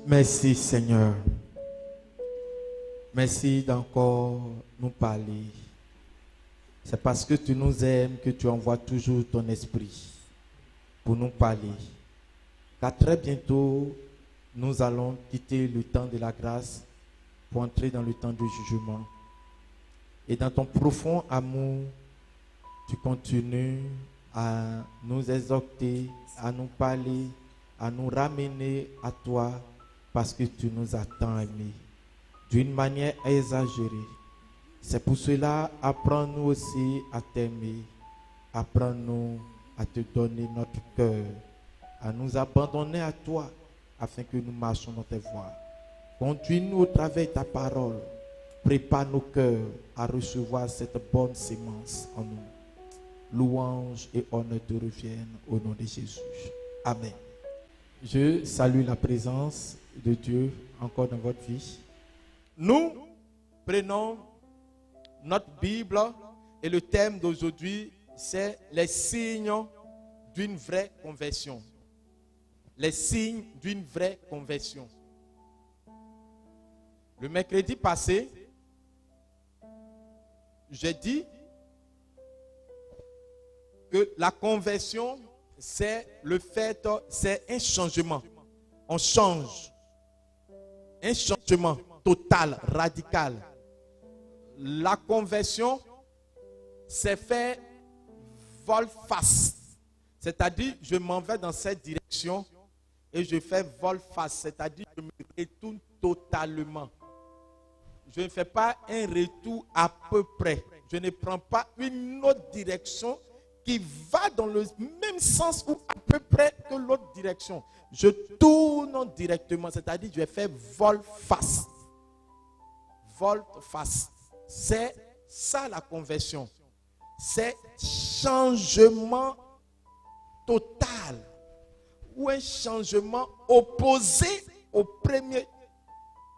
Merci Seigneur. Merci d'encore nous parler. C'est parce que tu nous aimes que tu envoies toujours ton esprit pour nous parler. Car très bientôt, nous allons quitter le temps de la grâce pour entrer dans le temps du jugement. Et dans ton profond amour, tu continues à nous exhorter, à nous parler, à nous ramener à toi parce que tu nous as tant aimés d'une manière exagérée. C'est pour cela, apprends-nous aussi à t'aimer. Apprends-nous à te donner notre cœur, à nous abandonner à toi afin que nous marchions dans tes voies. Conduis-nous au travers de ta parole. Prépare nos cœurs à recevoir cette bonne sémence en nous. Louange et honneur te reviennent au nom de Jésus. Amen. Je salue la présence de Dieu encore dans votre vie. Nous prenons notre Bible et le thème d'aujourd'hui, c'est les signes d'une vraie conversion. Les signes d'une vraie conversion. Le mercredi passé, j'ai dit que la conversion, c'est le fait, c'est un changement. On change. Un changement total, radical. La conversion, c'est faire volte-face. C'est-à-dire, je m'en vais dans cette direction et je fais volte-face. C'est-à-dire, je me retourne totalement. Je ne fais pas un retour à peu près. Je ne prends pas une autre direction qui va dans le même sens ou à peu près que l'autre direction. Je tourne directement, c'est-à-dire je vais faire volte-face. Volte-face. C'est ça la conversion. C'est changement total ou un changement opposé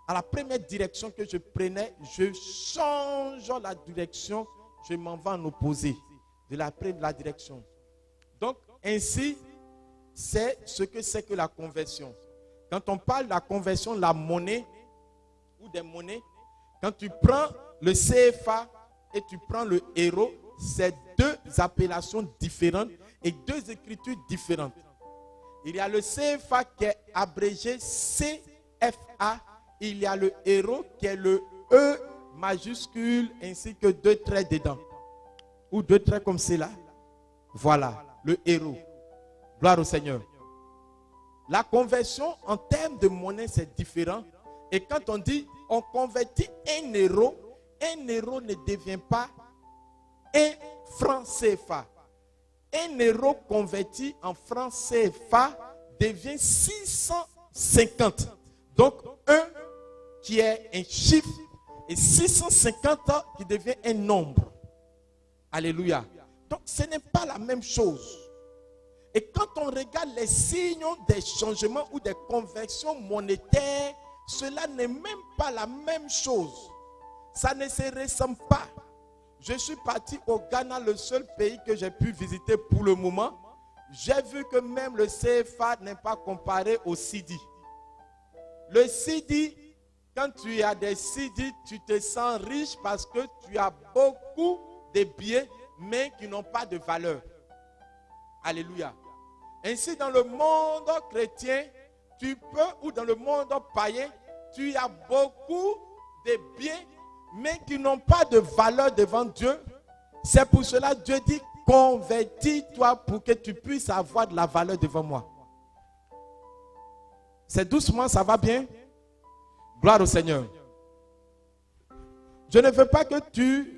à la première direction que je prenais. Je change la direction, je m'en vais en opposé de la direction. Donc, ainsi, c'est ce que c'est que la conversion. Quand on parle de la conversion, la monnaie ou des monnaies, quand tu prends le CFA et tu prends le euro, c'est deux appellations différentes et deux écritures différentes. Il y a le CFA qui est abrégé CFA, il y a le euro qui est le E majuscule ainsi que deux traits dedans. Ou deux traits comme cela. Voilà, le euro. Gloire au Seigneur. La conversion en termes de monnaie, c'est différent. Et quand on dit on convertit un euro ne devient pas un franc CFA. Un euro converti en franc CFA devient 650. Donc, un qui est un chiffre et 650 qui devient un nombre. Alléluia. Donc, ce n'est pas la même chose. Et quand on regarde les signes des changements ou des conversions monétaires, cela n'est même pas la même chose. Ça ne se ressemble pas. Je suis parti au Ghana, le seul pays que j'ai pu visiter pour le moment. J'ai vu que même le CFA n'est pas comparé au CD. Le CD, quand tu as des CD, tu te sens riche parce que tu as beaucoup de billets, mais qui n'ont pas de valeur. Alléluia. Ainsi, dans le monde chrétien, tu peux, ou dans le monde païen, tu as beaucoup de biens, mais qui n'ont pas de valeur devant Dieu. C'est pour cela que Dieu dit, convertis-toi pour que tu puisses avoir de la valeur devant moi. C'est doucement, ça va bien? Gloire au Seigneur. Je ne veux pas que tu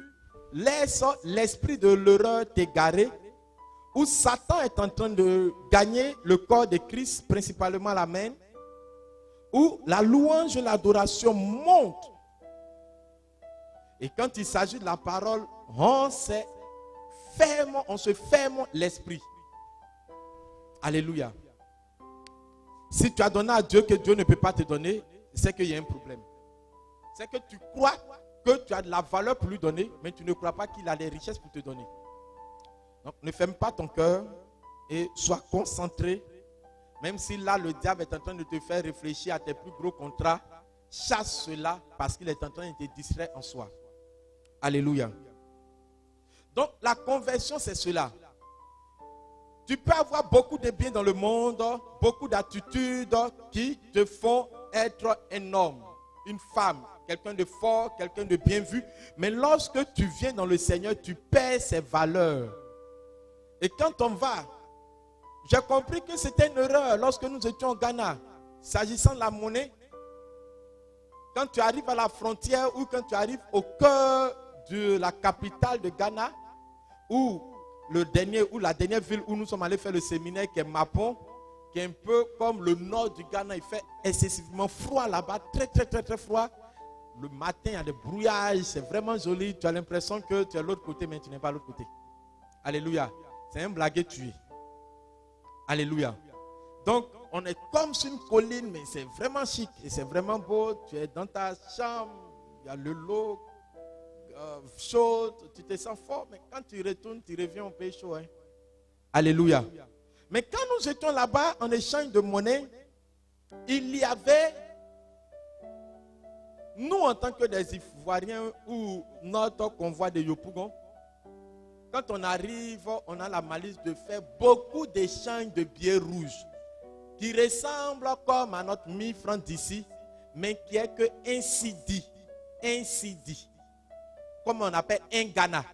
laisses l'esprit de l'erreur t'égarer, où Satan est en train de gagner le corps de Christ, principalement la main, où la louange et l'adoration montent. Et quand il s'agit de la parole, on se ferme l'esprit. Alléluia. Si tu as donné à Dieu que Dieu ne peut pas te donner, c'est qu'il y a un problème. C'est que tu crois que tu as de la valeur pour lui donner, mais tu ne crois pas qu'il a les richesses pour te donner. Donc ne ferme pas ton cœur et sois concentré Même si là, le diable est en train de te faire réfléchir à tes plus gros contrats, chasse cela parce qu'il est en train de te distraire en soi. Alléluia. Donc, la conversion, c'est cela. Tu peux avoir beaucoup de biens dans le monde, beaucoup d'attitudes qui te font être un homme, une femme, quelqu'un de fort, quelqu'un de bien vu. Mais lorsque tu viens dans le Seigneur, tu perds ses valeurs. Et quand on va, j'ai compris que c'était une erreur lorsque nous étions au Ghana, s'agissant de la monnaie. Quand tu arrives à la frontière ou quand tu arrives au cœur de la capitale de Ghana, ou la dernière ville où nous sommes allés faire le séminaire, qui est Mapon, qui est un peu comme le nord du Ghana, il fait excessivement froid là-bas, très très très très froid. Le matin, il y a des brouillages, c'est vraiment joli. Tu as l'impression que tu es à l'autre côté, mais tu n'es pas à l'autre côté. Alléluia. C'est un blagué tué. Alléluia. Donc, on est comme sur une colline, mais c'est vraiment chic et c'est vraiment beau. Tu es dans ta chambre, il y a le lot chaud, tu te sens fort, mais quand tu retournes, tu reviens au pays chaud. Hein. Alléluia. Mais quand nous étions là-bas en échange de monnaie, il y avait, nous en tant que des Ivoiriens ou notre convoi de Yopougon, quand on arrive, on a la malice de faire beaucoup d'échanges de billets rouges qui ressemblent comme à notre 1000 francs d'ici, mais qui est que ainsi dit. Comme on appelle un Ghana,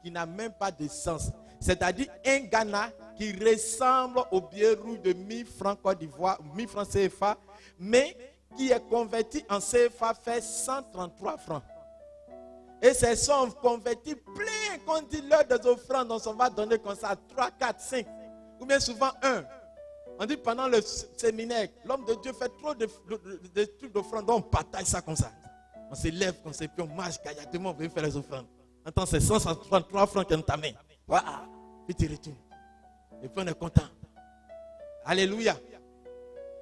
qui n'a même pas de sens. C'est-à-dire un Ghana qui ressemble au billet rouge de 1000 francs Côte d'Ivoire, 1000 francs CFA, mais qui est converti en CFA fait 133 francs. Et ces sommes converties plein, qu'on dit l'heure des offrandes, on s'en va donner comme ça 3, 4, 5, ou bien souvent 1. On dit pendant le séminaire, l'homme de Dieu fait trop de trucs d'offrandes, on partage ça comme ça. On se lève, on se puis on marche caillardement, on veut faire les offrandes. Attends, c'est 133 francs qui est dans ta main. Voilà. Puis tu retournes. Et puis on est content. Alléluia.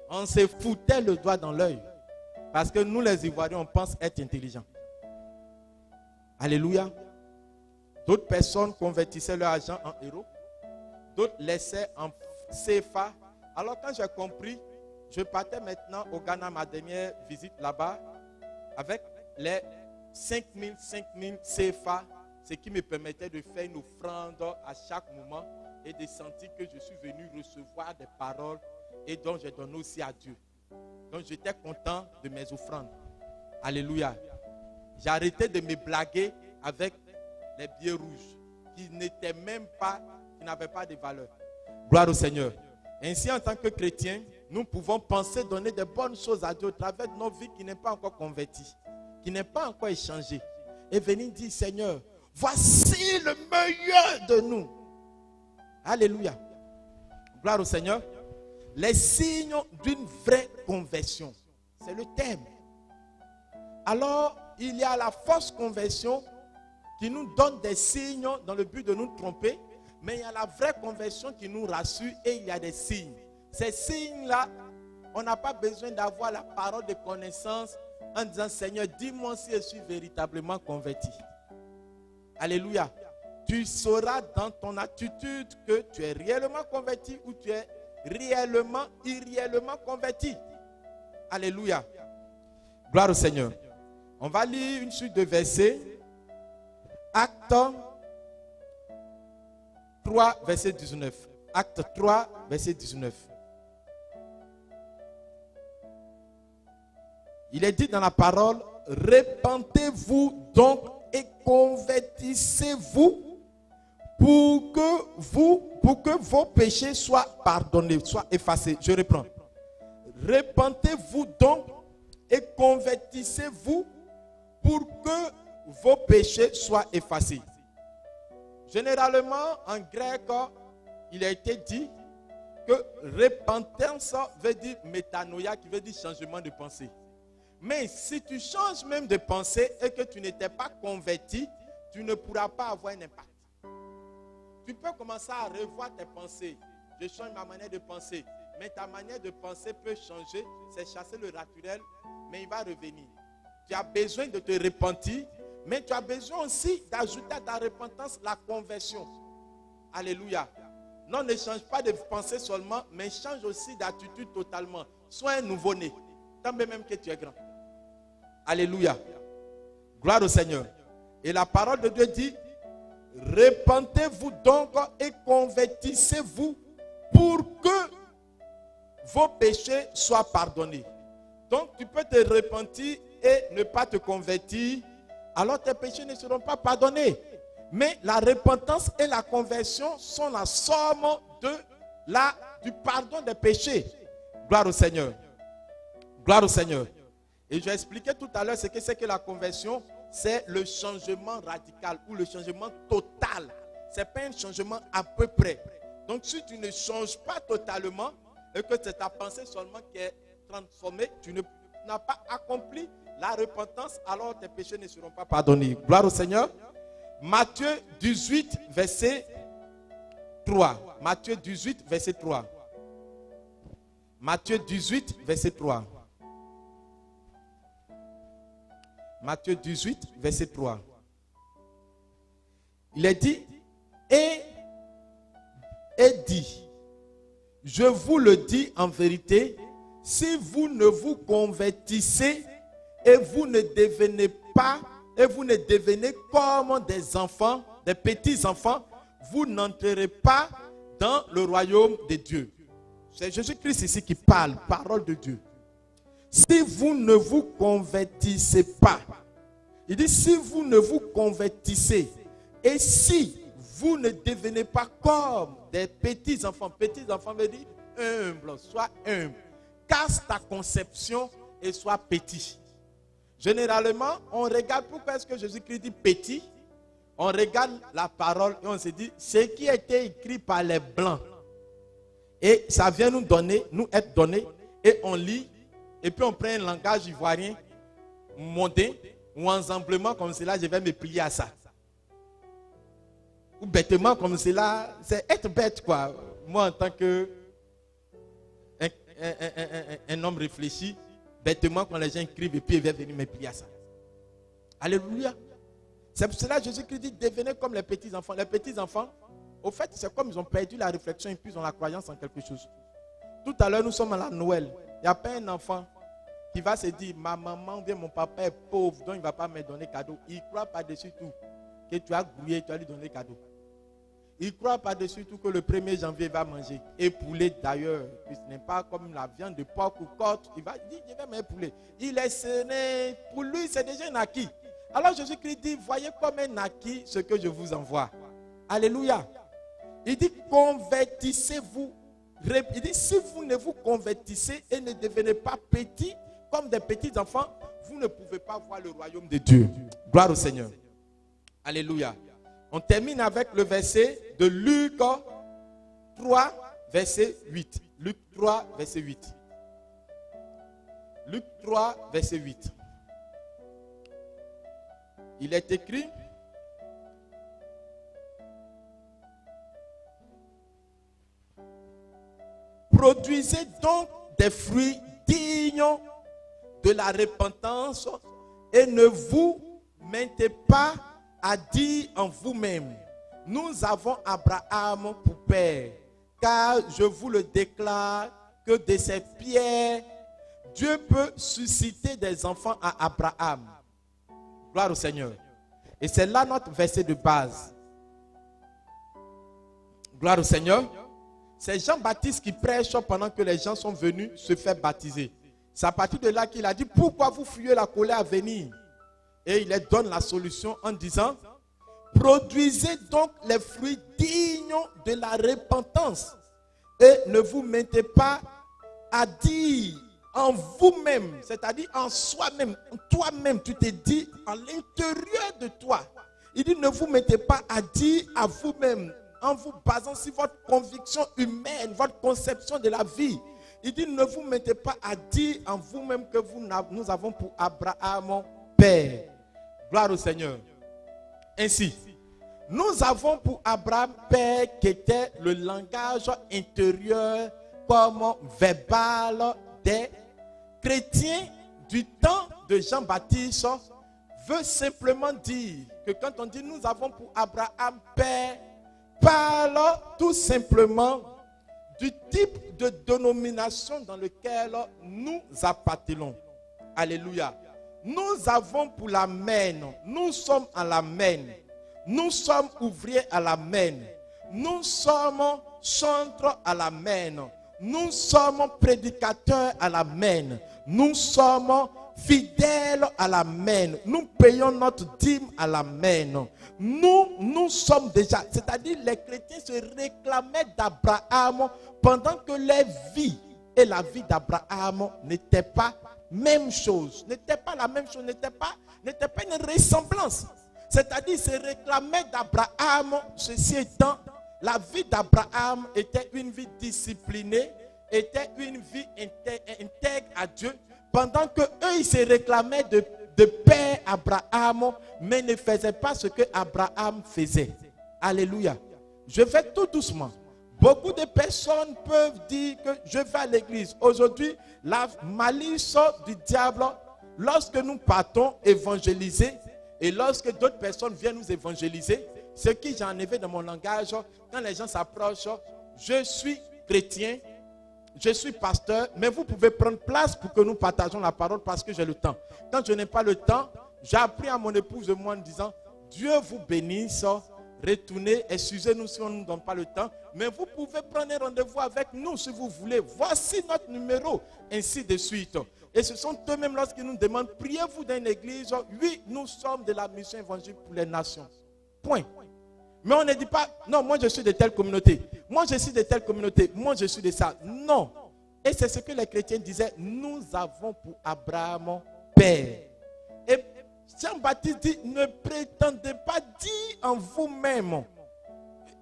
On se foutait le doigt dans l'œil. Parce que nous les Ivoiriens, on pense être intelligents. Alléluia. D'autres personnes convertissaient leur argent en euros. D'autres laissaient en CFA. Alors quand j'ai compris, je partais maintenant au Ghana, ma dernière visite là-bas, avec les 5000 CFA, ce qui me permettait de faire une offrande à chaque moment et de sentir que je suis venu recevoir des paroles et donc j'ai donné aussi à Dieu. Donc j'étais content de mes offrandes. Alléluia. J'ai arrêté de me blaguer avec les billets rouges qui n'étaient même pas, qui n'avaient pas de valeur. Gloire au Seigneur. Ainsi, en tant que chrétiens, nous pouvons penser donner de bonnes choses à Dieu au travers de nos vies qui n'est pas encore converties, qui n'est pas encore échangées. Et venir dire, Seigneur, voici le meilleur de nous. Alléluia. Gloire au Seigneur. Les signes d'une vraie conversion. C'est le thème. Alors, il y a la fausse conversion qui nous donne des signes dans le but de nous tromper. Mais il y a la vraie conversion qui nous rassure et il y a des signes. Ces signes-là, on n'a pas besoin d'avoir la parole de connaissance en disant, Seigneur, dis-moi si je suis véritablement converti. Alléluia. Tu sauras dans ton attitude que tu es réellement converti ou tu es réellement, irréellement converti. Alléluia. Gloire au Seigneur. On va lire une suite de versets. Acte 3, verset 19. Acte 3, verset 19. Il est dit dans la parole, repentez-vous donc et convertissez-vous pour que vos péchés soient pardonnés, soient effacés. Je reprends. Repentez-vous donc et convertissez-vous pour que vos péchés soient effacés. Généralement, en grec, il a été dit que repentance veut dire métanoïa, qui veut dire changement de pensée. Mais si tu changes même de pensée et que tu n'étais pas converti, tu ne pourras pas avoir un impact. Tu peux commencer à revoir tes pensées. Je change ma manière de penser. Mais ta manière de penser peut changer. C'est chasser le naturel, mais il va revenir. Tu as besoin de te repentir, mais tu as besoin aussi d'ajouter à ta repentance la conversion. Alléluia. Non, ne change pas de pensée seulement, mais change aussi d'attitude totalement. Sois un nouveau-né, tant même que tu es grand. Alléluia. Gloire au Seigneur. Et la parole de Dieu dit, repentez-vous donc et convertissez-vous pour que vos péchés soient pardonnés. Donc tu peux te repentir et ne pas te convertir, alors tes péchés ne seront pas pardonnés. Mais la repentance et la conversion sont la somme du pardon des péchés. Gloire au Seigneur. Gloire au Seigneur. Et j'ai expliqué tout à l'heure ce que c'est que la conversion. C'est le changement radical ou le changement total. Ce n'est pas un changement à peu près. Donc si tu ne changes pas totalement et que c'est ta pensée seulement qui est transformée, tu n'as pas accompli la repentance, alors tes péchés ne seront pas pardonnés. Gloire au Seigneur. Matthieu 18, verset 3. Matthieu 18, verset 3. Matthieu 18, verset 3. Matthieu 18, verset 3. Il est dit, et dit, je vous le dis en vérité, si vous ne vous convertissez et vous ne devenez pas, et vous ne devenez comme des enfants, des petits enfants, vous n'entrerez pas dans le royaume de Dieu. C'est Jésus-Christ ici qui parle, parole de Dieu. Si vous ne vous convertissez pas, il dit si vous ne vous convertissez et si vous ne devenez pas comme des petits enfants veut dire humble, sois humble, casse ta conception et sois petit. Généralement, on regarde pourquoi est-ce que Jésus-Christ dit petit, on regarde la parole et on se dit ce qui a été écrit par les blancs et ça vient nous être donné et on lit. Et puis on prend un langage ivoirien, mondain, ou ensemblement comme cela, je vais me plier à ça. Ou bêtement comme cela, c'est être bête quoi. Moi en tant que un homme réfléchi, bêtement quand les gens écrivent et puis ils viennent venir me plier à ça. Alléluia. C'est pour cela que Jésus-Christ dit, devenez comme les petits enfants. Les petits enfants, au fait, c'est comme ils ont perdu la réflexion et puis ils ont la croyance en quelque chose. Tout à l'heure, nous sommes à la Noël. Il n'y a pas un enfant qui va se dire, ma maman ou bien mon papa est pauvre, donc il ne va pas me donner cadeau. Il croit par-dessus tout que tu as grouillé, tu vas lui donner cadeau. Il croit par-dessus tout que le 1er janvier, il va manger. Et poulet d'ailleurs, ce n'est pas comme la viande de porc ou côte. Il va dire, je vais manger poulet. Il est cerné, pour lui, c'est déjà un acquis. Alors Jésus-Christ dit, voyez comme un acquis ce que je vous envoie. Alléluia. Il dit, convertissez-vous. Il dit, si vous ne vous convertissez et ne devenez pas petits, comme des petits enfants, vous ne pouvez pas voir le royaume de Dieu. Gloire au Seigneur. Alléluia. On termine avec le verset de Luc 3, verset 8. Luc 3, verset 8. Luc 3, verset 8. Il est écrit, produisez donc des fruits dignes de la repentance et ne vous mentez pas à dire en vous-même, nous avons Abraham pour père, car je vous le déclare que de ces pierres, Dieu peut susciter des enfants à Abraham. Gloire au Seigneur. Et c'est là notre verset de base. Gloire au Seigneur. C'est Jean-Baptiste qui prêche pendant que les gens sont venus se faire baptiser. C'est à partir de là qu'il a dit, pourquoi vous fuyez la colère à venir? Et il leur donne la solution en disant, produisez donc les fruits dignes de la repentance et ne vous mentez pas à dire en vous-même, c'est-à-dire en soi-même, toi-même, tu te dis à l'intérieur de toi. Il dit, ne vous mettez pas à dire à vous-même, en vous basant sur votre conviction humaine, votre conception de la vie. Il dit, ne vous mettez pas à dire en vous-même que nous avons pour Abraham père. Gloire au Seigneur. Ainsi, nous avons pour Abraham père qui était le langage intérieur comme verbal des chrétiens du temps de Jean-Baptiste veut simplement dire que quand on dit nous avons pour Abraham père, parle tout simplement du type de dénomination dans lequel nous appartenons. Alléluia. Nous avons pour l'amen, nous sommes à l'amen, nous sommes ouvriers à l'amen, nous sommes chantres à l'amen, nous sommes prédicateurs à l'amen, nous sommes fidèles à l'amen, nous payons notre dîme à l'amen. Nous sommes déjà, c'est-à-dire les chrétiens se réclamaient d'Abraham pendant que leur vie et la vie d'Abraham n'étaient pas même chose, n'était pas la même chose, n'était pas une ressemblance. C'est-à-dire, se réclamaient d'Abraham, ceci étant, la vie d'Abraham était une vie disciplinée, était une vie intègre à Dieu, pendant que eux, ils se réclamaient de père Abraham, mais ne faisaient pas ce que Abraham faisait. Alléluia. Je vais tout doucement. Beaucoup de personnes peuvent dire que je vais à l'église. Aujourd'hui, la malice du diable, lorsque nous partons évangéliser, et lorsque d'autres personnes viennent nous évangéliser, ce que j'ai enlevé dans mon langage, quand les gens s'approchent, je suis chrétien, je suis pasteur, mais vous pouvez prendre place pour que nous partageons la parole parce que j'ai le temps. Quand je n'ai pas le temps, j'ai appris à mon épouse de moi en disant, Dieu vous bénisse, retournez, excusez-nous si on ne nous donne pas le temps, mais vous pouvez prendre un rendez-vous avec nous si vous voulez. Voici notre numéro, ainsi de suite. Et ce sont eux-mêmes lorsqu'ils nous demandent, priez-vous dans une église? Oui, nous sommes de la mission évangélique pour les nations. Point. Mais on ne dit pas, non, moi je suis de telle communauté. Moi je suis de telle communauté. Moi je suis de ça. Non. Et c'est ce que les chrétiens disaient, nous avons pour Abraham Père. Et Jean-Baptiste dit, ne prétendez pas dire en vous-même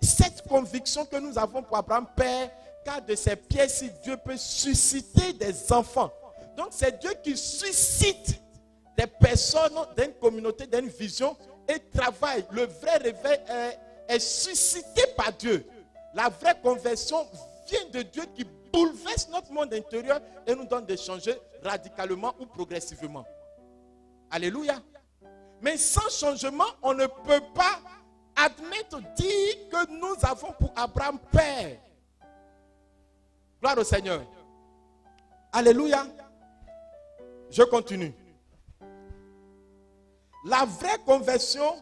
cette conviction que nous avons pour Abraham Père, car de ces pierres-ci, Dieu peut susciter des enfants. Donc c'est Dieu qui suscite des personnes d'une communauté, d'une vision et travaille. Le vrai réveil est suscité par Dieu. La vraie conversion vient de Dieu qui bouleverse notre monde intérieur et nous donne de changer radicalement ou progressivement. Alléluia. Mais sans changement, on ne peut pas admettre, dire que nous avons pour Abraham Père. Gloire au Seigneur. Alléluia. Je continue. La vraie conversion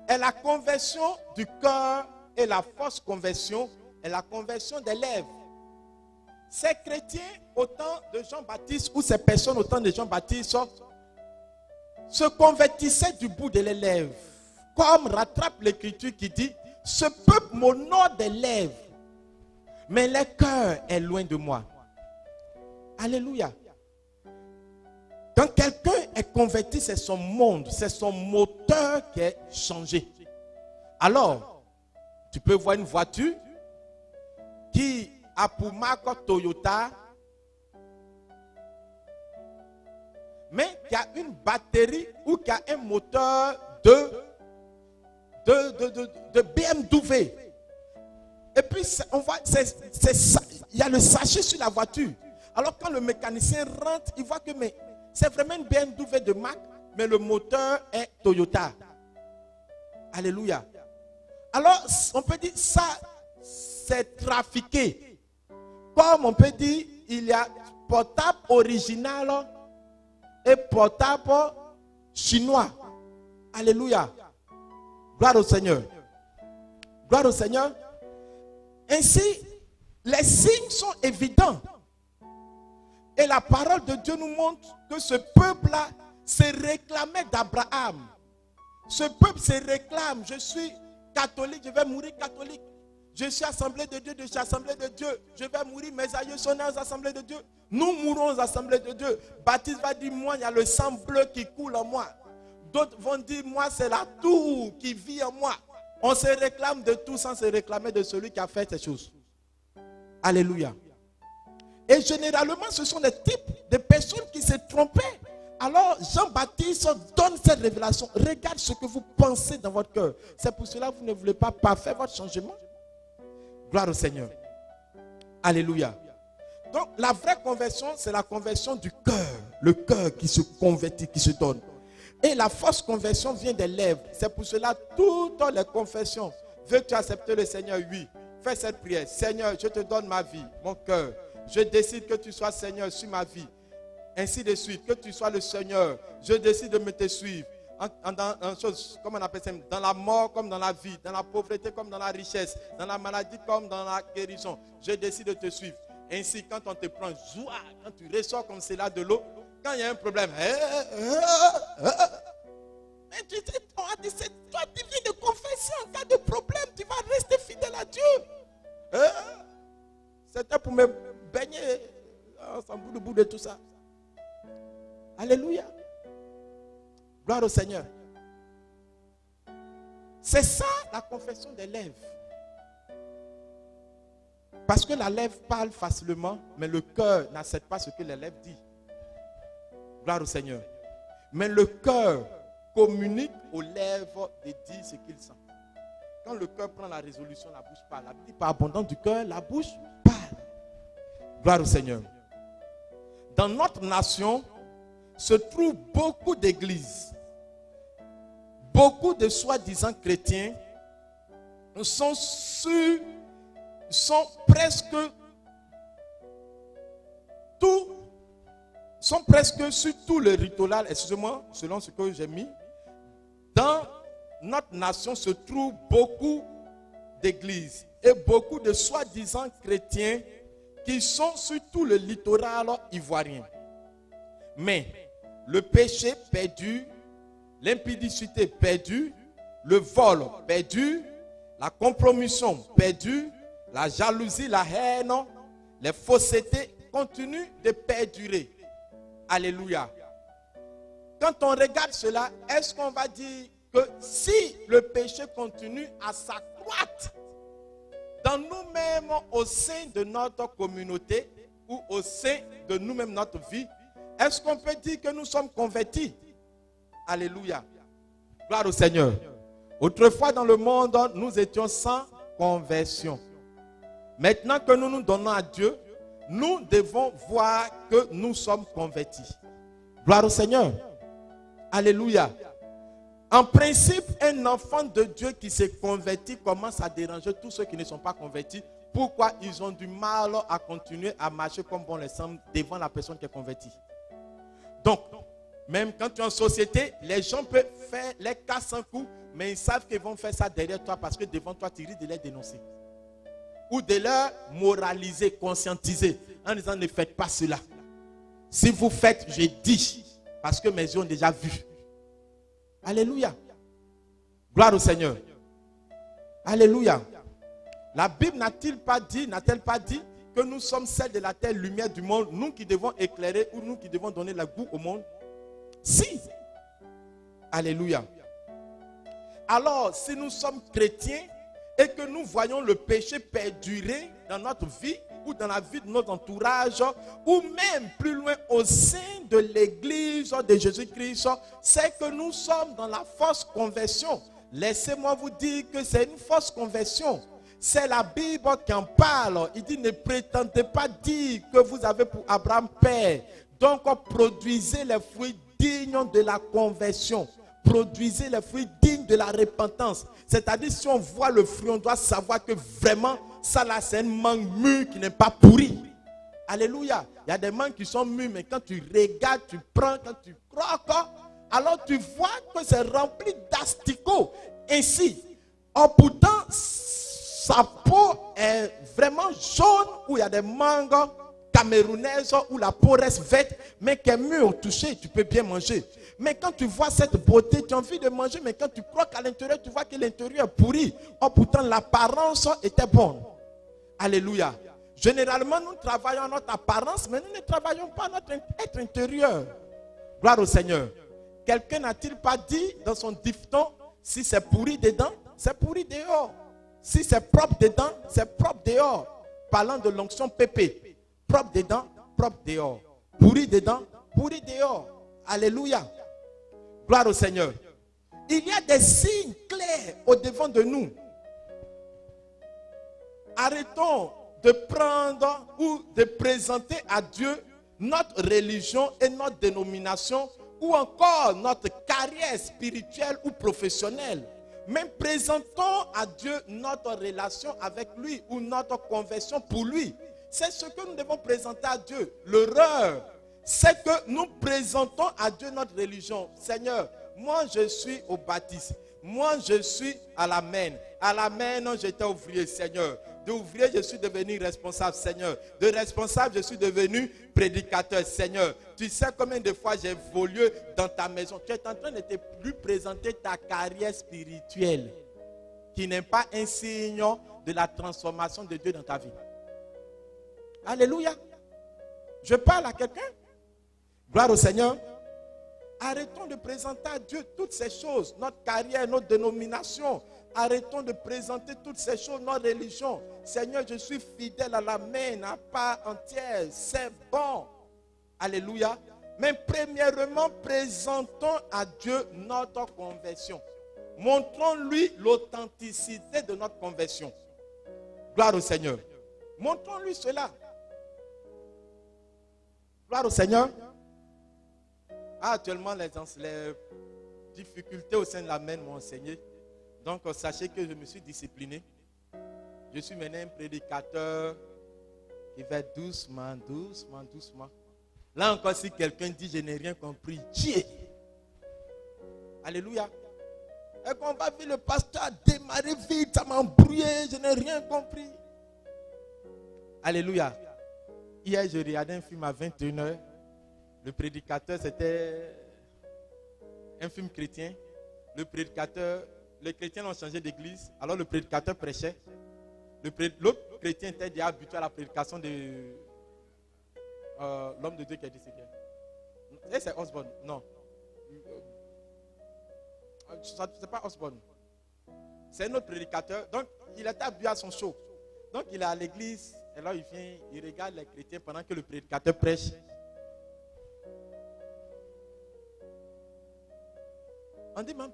est la conversion du cœur et la fausse conversion est la conversion des lèvres. Ces chrétiens, autant de Jean-Baptiste, ou ces personnes, autant de Jean-Baptiste, se convertissaient du bout de les lèvres. Comme rattrape l'écriture qui dit, ce peuple m'honore des lèvres, mais le cœur est loin de moi. Alléluia. Quand quelqu'un est converti, c'est son monde, c'est son moteur qui est changé. Alors, tu peux voir une voiture qui a pour marque Toyota, mais qui a une batterie ou qui a un moteur de BMW. Et puis, on voit, il y a le sachet sur la voiture. Alors, quand le mécanicien rentre, il voit que c'est vraiment une BMW de marque, mais le moteur est Toyota. Alléluia. Alors, on peut dire ça, c'est trafiqué. Comme on peut dire, il y a portable original et portable chinois. Alléluia. Gloire au Seigneur. Gloire au Seigneur. Ainsi, les signes sont évidents. Et la parole de Dieu nous montre que ce peuple-là se réclamait d'Abraham. Ce peuple se réclame. Je suis catholique, je vais mourir catholique. Je suis assemblée de Dieu, je suis assemblée de Dieu. Je vais mourir, mes aïeux sont aux assemblées de Dieu. Nous mourrons aux assemblées de Dieu. Baptiste va dire, moi, il y a le sang bleu qui coule en moi. D'autres vont dire, moi, c'est la tour qui vit en moi. On se réclame de tout sans se réclamer de celui qui a fait ces choses. Alléluia. Et généralement, ce sont des types de personnes qui se trompaient. Alors, Jean-Baptiste donne cette révélation. Regarde ce que vous pensez dans votre cœur. C'est pour cela que vous ne voulez pas parfaire votre changement. Gloire au Seigneur. Alléluia. Donc, la vraie conversion, c'est la conversion du cœur. Le cœur qui se convertit, qui se donne. Et la fausse conversion vient des lèvres. C'est pour cela que toutes les confessions Veux-tu accepter le Seigneur? Oui. Fais cette prière. Seigneur, je te donne ma vie, mon cœur. Je décide que tu sois Seigneur sur ma vie. Ainsi de suite, que tu sois le Seigneur. Je décide de me te suivre. Comment on appelle ça? Dans la mort comme dans la vie, dans la pauvreté comme dans la richesse, dans la maladie comme dans la guérison. Je décide de te suivre. Ainsi, quand on te prend joie, quand tu ressors comme c'est là de l'eau, quand il y a un problème, mais tu sais, toi, tu viens de confesser en cas de problème, tu vas rester fidèle à Dieu. C'était pour me baigner sans bout de tout ça. Alléluia. Gloire au Seigneur. C'est ça la confession des lèvres. Parce que la lèvre parle facilement, mais le cœur n'accepte pas ce que les lèvres disent. Gloire au Seigneur. Mais le cœur communique aux lèvres de dire ce qu'il sent. Quand le cœur prend la résolution, la bouche parle. La Bible dit par abondance du cœur, la bouche parle. Gloire au Seigneur. Dans notre nation se trouvent beaucoup d'églises. Beaucoup de soi-disant chrétiens sont presque sur tout le littoral, excusez-moi, selon ce que j'ai mis. Dans notre nation se trouvent beaucoup d'églises et beaucoup de soi-disant chrétiens qui sont sur tout le littoral ivoirien. Mais le péché perdu, l'impudicité perdue, le vol perdu, la compromission perdue, la jalousie, la haine, les faussetés continuent de perdurer. Alléluia. Quand on regarde cela, est-ce qu'on va dire que si le péché continue à s'accroître dans nous-mêmes au sein de notre communauté ou au sein de nous-mêmes notre vie, est-ce qu'on peut dire que nous sommes convertis? Alléluia. Gloire au Seigneur. Autrefois dans le monde, nous étions sans conversion. Maintenant que nous nous donnons à Dieu, nous devons voir que nous sommes convertis. Gloire au Seigneur. Alléluia. En principe, un enfant de Dieu qui s'est converti commence à déranger tous ceux qui ne sont pas convertis. Pourquoi? Ils ont du mal à continuer à marcher comme bon les semble devant la personne qui est convertie. Donc, même quand tu es en société, les gens peuvent faire les casses un coup, mais ils savent qu'ils vont faire ça derrière toi parce que devant toi, tu risques de les dénoncer. Ou de leur moraliser, conscientiser, en disant ne faites pas cela. Si vous faites, je dis, parce que mes yeux ont déjà vu. Alléluia. Gloire au Seigneur. Alléluia. La Bible n'a-t-elle pas dit que nous sommes celles de la terre, lumière du monde, nous qui devons éclairer ou nous qui devons donner le goût au monde? Si. Alléluia. Alors, si nous sommes chrétiens et que nous voyons le péché perdurer dans notre vie ou dans la vie de notre entourage ou même plus loin au sein de l'église de Jésus-Christ, c'est que nous sommes dans la fausse conversion. Laissez-moi vous dire que c'est une fausse conversion. C'est la Bible qui en parle. Il dit ne prétendez pas dire que vous avez pour Abraham père. Donc produisez les fruits dignes de la conversion. Produisez les fruits dignes de la repentance. C'est-à-dire, si on voit le fruit, on doit savoir que vraiment, ça là, c'est une mangue mûre qui n'est pas pourrie. Alléluia. Il y a des mangues qui sont mûres, mais quand tu regardes, tu prends, quand tu croques, alors tu vois que c'est rempli d'asticots. Ainsi, pourtant, sa peau est vraiment jaune, où il y a des mangues camerounaises, où la peau reste verte, mais qui est mûre au toucher, tu peux bien manger. Mais quand tu vois cette beauté, tu as envie de manger, mais quand tu croques à l'intérieur, tu vois que l'intérieur est pourri. Pourtant, l'apparence était bonne. Alléluia. Généralement, nous travaillons notre apparence, mais nous ne travaillons pas notre être intérieur. Gloire au Seigneur. Quelqu'un n'a-t-il pas dit dans son dicton, si c'est pourri dedans, c'est pourri dehors. Si c'est propre dedans, c'est propre dehors. Parlant de l'onction pépé. Propre dedans, propre dehors. Pourri dedans, pourri dehors. Alléluia. Gloire au Seigneur. Il y a des signes clairs au-devant de nous. Arrêtons de prendre ou de présenter à Dieu notre religion et notre dénomination ou encore notre carrière spirituelle ou professionnelle. Même présentons à Dieu notre relation avec lui ou notre conversion pour lui. C'est ce que nous devons présenter à Dieu. L'erreur, c'est que nous présentons à Dieu notre religion. Seigneur, moi je suis au baptême. Moi je suis à la mène. À la mène, j'étais ouvrier, Seigneur. D'ouvrier, je suis devenu responsable, Seigneur. De responsable, je suis devenu prédicateur, Seigneur. Tu sais combien de fois j'ai évolué dans ta maison. Tu es en train de te plus présenter ta carrière spirituelle, qui n'est pas un signe de la transformation de Dieu dans ta vie. Alléluia. Je parle à quelqu'un. Gloire au Seigneur. Arrêtons de présenter à Dieu toutes ces choses, notre carrière, notre dénomination. Arrêtons de présenter toutes ces choses, notre religion. Seigneur, je suis fidèle à la main, à part entière. C'est bon. Alléluia. Mais premièrement, présentons à Dieu notre conversion. Montrons-lui l'authenticité de notre conversion. Gloire au Seigneur. Montrons-lui cela. Gloire au Seigneur. Actuellement, les difficultés au sein de la main m'ont enseigné. Donc, sachez que je me suis discipliné. Je suis maintenant un prédicateur qui va doucement, doucement, doucement. Là encore, si quelqu'un dit je n'ai rien compris, Dieu. Alléluia. Et qu'on va voir le pasteur démarrer vite, ça m'a embrouillé, je n'ai rien compris. Alléluia. Hier, je regardais un film à 21h. Le prédicateur, c'était un film chrétien. Les chrétiens ont changé d'église. Alors le prédicateur prêchait. L'autre chrétien était déjà habitué à la prédication de l'homme de Dieu qui est décédé. Et c'est Osborne. Non. C'est pas Osborne. C'est un autre prédicateur. Donc, il était habitué à son show. Donc, il est à l'église. Et là, il vient, il regarde les chrétiens pendant que le prédicateur prêche. On dit même,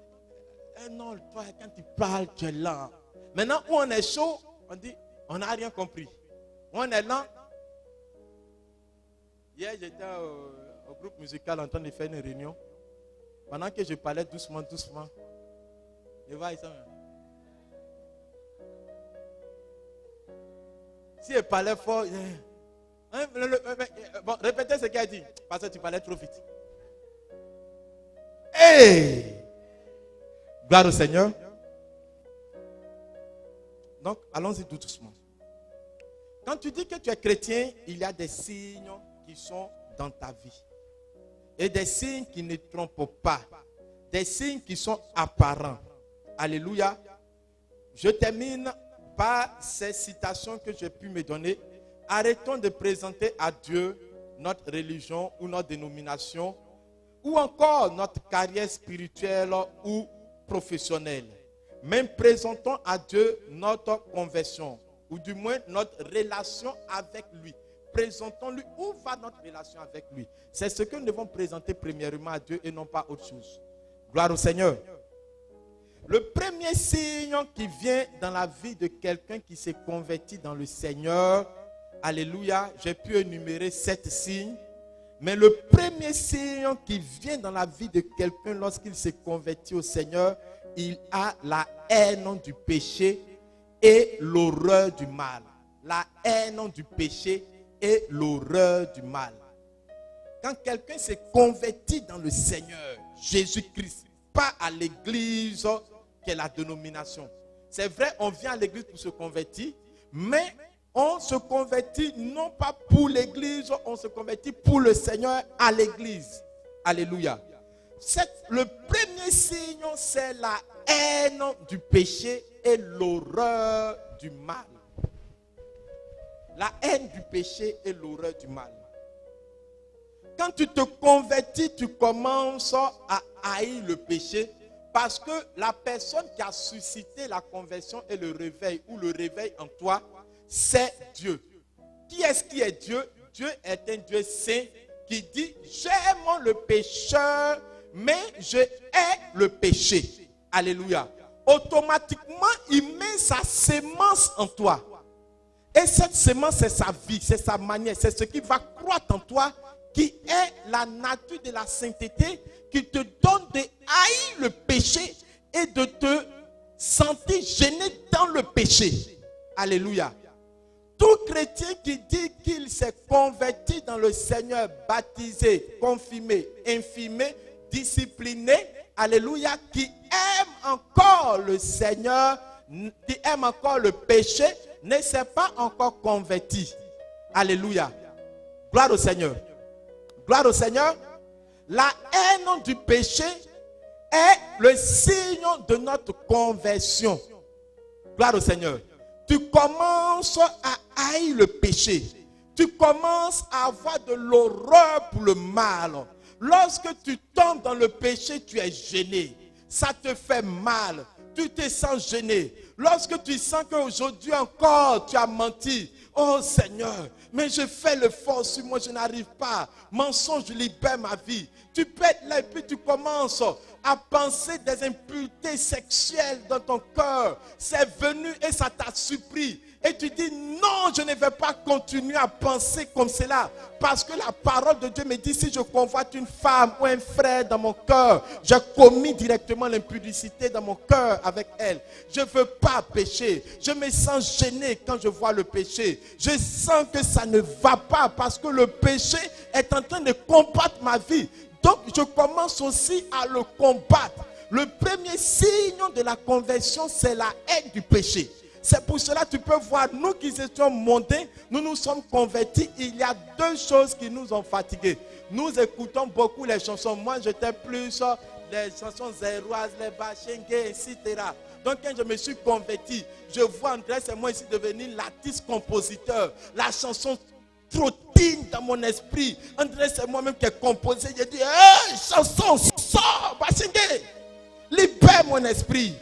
non, toi, quand tu parles, tu es lent. Maintenant, où on est chaud, on dit, on n'a rien compris. Où on est lent. Hier, j'étais au groupe musical en train de faire une réunion. Pendant que je parlais doucement, doucement, je vois ça. Si elle parlait fort, bon, répétez ce qu'elle dit, parce que tu parlais trop vite. Hey! Gloire au Seigneur. Donc, allons-y tout doucement. Quand tu dis que tu es chrétien, il y a des signes qui sont dans ta vie. Et des signes qui ne trompent pas. Des signes qui sont apparents. Alléluia. Je termine par ces citations que j'ai pu me donner. Arrêtons de présenter à Dieu notre religion ou notre dénomination ou encore notre carrière spirituelle ou professionnelle. Même présentons à Dieu notre conversion ou du moins notre relation avec lui. Présentons-lui où va notre relation avec lui. C'est ce que nous devons présenter premièrement à Dieu et non pas autre chose. Gloire au Seigneur. Le premier signe qui vient dans la vie de quelqu'un qui s'est converti dans le Seigneur, alléluia, j'ai pu énumérer 7 signes, mais le premier signe qui vient dans la vie de quelqu'un lorsqu'il s'est converti au Seigneur, il a la haine du péché et l'horreur du mal. La haine du péché et l'horreur du mal. Quand quelqu'un s'est converti dans le Seigneur, Jésus-Christ, pas à l'église qui est la dénomination. C'est vrai, on vient à l'église pour se convertir, mais on se convertit non pas pour l'église, on se convertit pour le Seigneur à l'église. Alléluia. Le premier signe, c'est la haine du péché et l'horreur du mal. La haine du péché et l'horreur du mal. Quand tu te convertis, tu commences à haïr le péché parce que la personne qui a suscité la conversion et le réveil ou le réveil en toi, c'est Dieu. Qui est-ce qui est Dieu? Dieu est un Dieu saint qui dit « J'aime le pécheur, mais je hais le péché. » Alléluia. Automatiquement, il met sa sémence en toi. Et cette sémence, c'est sa vie, c'est sa manière, c'est ce qui va croître en toi, qui est la nature de la sainteté, qui te donne de haïr le péché et de te senti gêné dans le péché. Alléluia. Tout chrétien qui dit qu'il s'est converti dans le Seigneur, baptisé, confirmé, infirmé, discipliné, alléluia, qui aime encore le Seigneur, qui aime encore le péché, ne s'est pas encore converti. Alléluia. Gloire au Seigneur. Gloire au Seigneur. La haine du péché est le signe de notre conversion. Gloire au Seigneur. Tu commences à haïr le péché. Tu commences à avoir de l'horreur pour le mal. Lorsque tu tombes dans le péché, tu es gêné. Ça te fait mal. Tu te sens gêné. Lorsque tu sens qu'aujourd'hui encore tu as menti. Oh Seigneur, mais je fais l'effort sur moi, je n'arrive pas. Mensonge libère ma vie. Tu pètes là et puis tu commences à penser des impuretés sexuelles dans ton cœur. C'est venu et ça t'a surpris. Et tu dis non, je ne vais pas continuer à penser comme cela. Parce que la parole de Dieu me dit, si je convoite une femme ou un frère dans mon cœur, j'ai commis directement l'impudicité dans mon cœur avec elle. Je ne veux pas pécher. Je me sens gêné quand je vois le péché. Je sens que ça ne va pas parce que le péché est en train de combattre ma vie. Donc je commence aussi à le combattre. Le premier signe de la conversion, c'est la haine du péché. C'est pour cela que tu peux voir, nous qui étions mondains, nous nous sommes convertis. Il y a deux choses qui nous ont fatigués. Nous écoutons beaucoup les chansons. Moi, j'étais plus les chansons zéroises, les bachengues, etc. Donc, quand je me suis converti, je vois André et moi ici devenir l'artiste-compositeur. La chanson trottine dans mon esprit. André, c'est moi-même qui ai composé. J'ai dit, hey, chanson, sors, bachengue, libère mon esprit.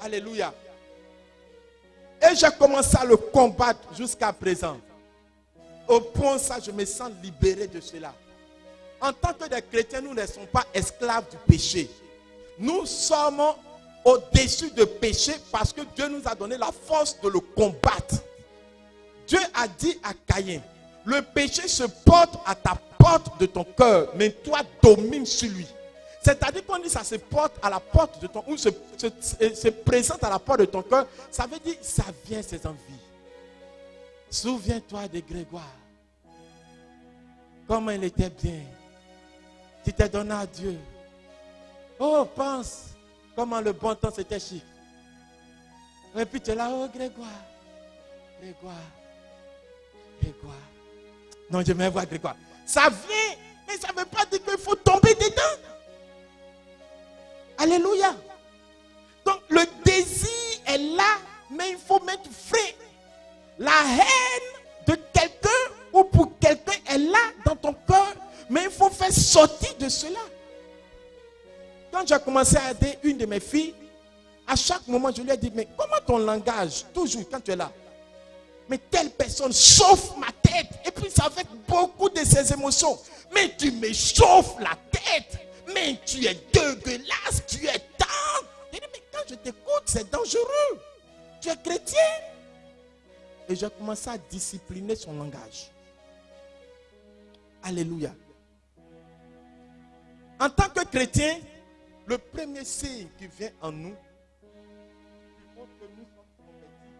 Alléluia. Et j'ai commencé à le combattre jusqu'à présent. Au point ça, je me sens libéré de cela. En tant que des chrétiens, nous ne sommes pas esclaves du péché. Nous sommes au-dessus du péché parce que Dieu nous a donné la force de le combattre. Dieu a dit à Caïn, le péché se porte à ta porte de ton cœur, mais toi domine sur lui. C'est-à-dire qu'on dit ça se porte à la porte de ton ou se présente à la porte de ton cœur, ça veut dire ça vient ses envies. Souviens-toi de Grégoire. Comment il était bien. Tu t'es donné à Dieu. Oh, pense comment le bon temps c'était chic. Et puis tu es là, oh Grégoire. Grégoire. Non, je vais voir Grégoire. Ça vient, mais ça ne veut pas dire qu'il faut tomber dedans. Alléluia. Donc le désir est là, mais il faut mettre frein. La haine de quelqu'un ou pour quelqu'un est là dans ton cœur, mais il faut faire sortir de cela. Quand j'ai commencé à aider une de mes filles, à chaque moment je lui ai dit, mais comment ton langage, toujours quand tu es là, mais telle personne chauffe ma tête, et puis c'est avec beaucoup de ses émotions, mais tu me chauffes la tête. Mais tu es dégueulasse, tu es tendre. Je dis, mais quand je t'écoute, c'est dangereux. Tu es chrétien. Et j'ai commencé à discipliner son langage. Alléluia. En tant que chrétien, le premier signe qui vient en nous, qui montre que nous sommes convertis,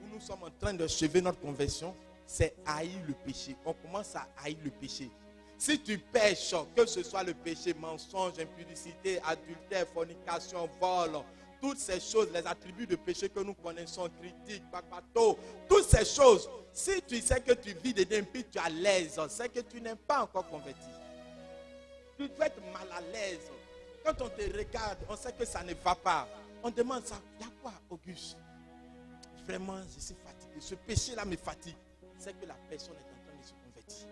où nous sommes en train d'achever notre conversion, c'est haïr le péché. On commence à haïr le péché. Si tu pêches, que ce soit le péché, mensonge, impudicité, adultère, fornication, vol, toutes ces choses, les attributs de péché que nous connaissons, critique, bacato, toutes ces choses, si tu sais que tu vis dedans, puis tu es à l'aise, c'est que tu n'es pas encore converti. Tu dois être mal à l'aise. Quand on te regarde, on sait que ça ne va pas. On demande ça, il y a quoi, Auguste? Vraiment, je suis fatigué. Ce péché-là me fatigue. C'est que la personne est en train de se convertir.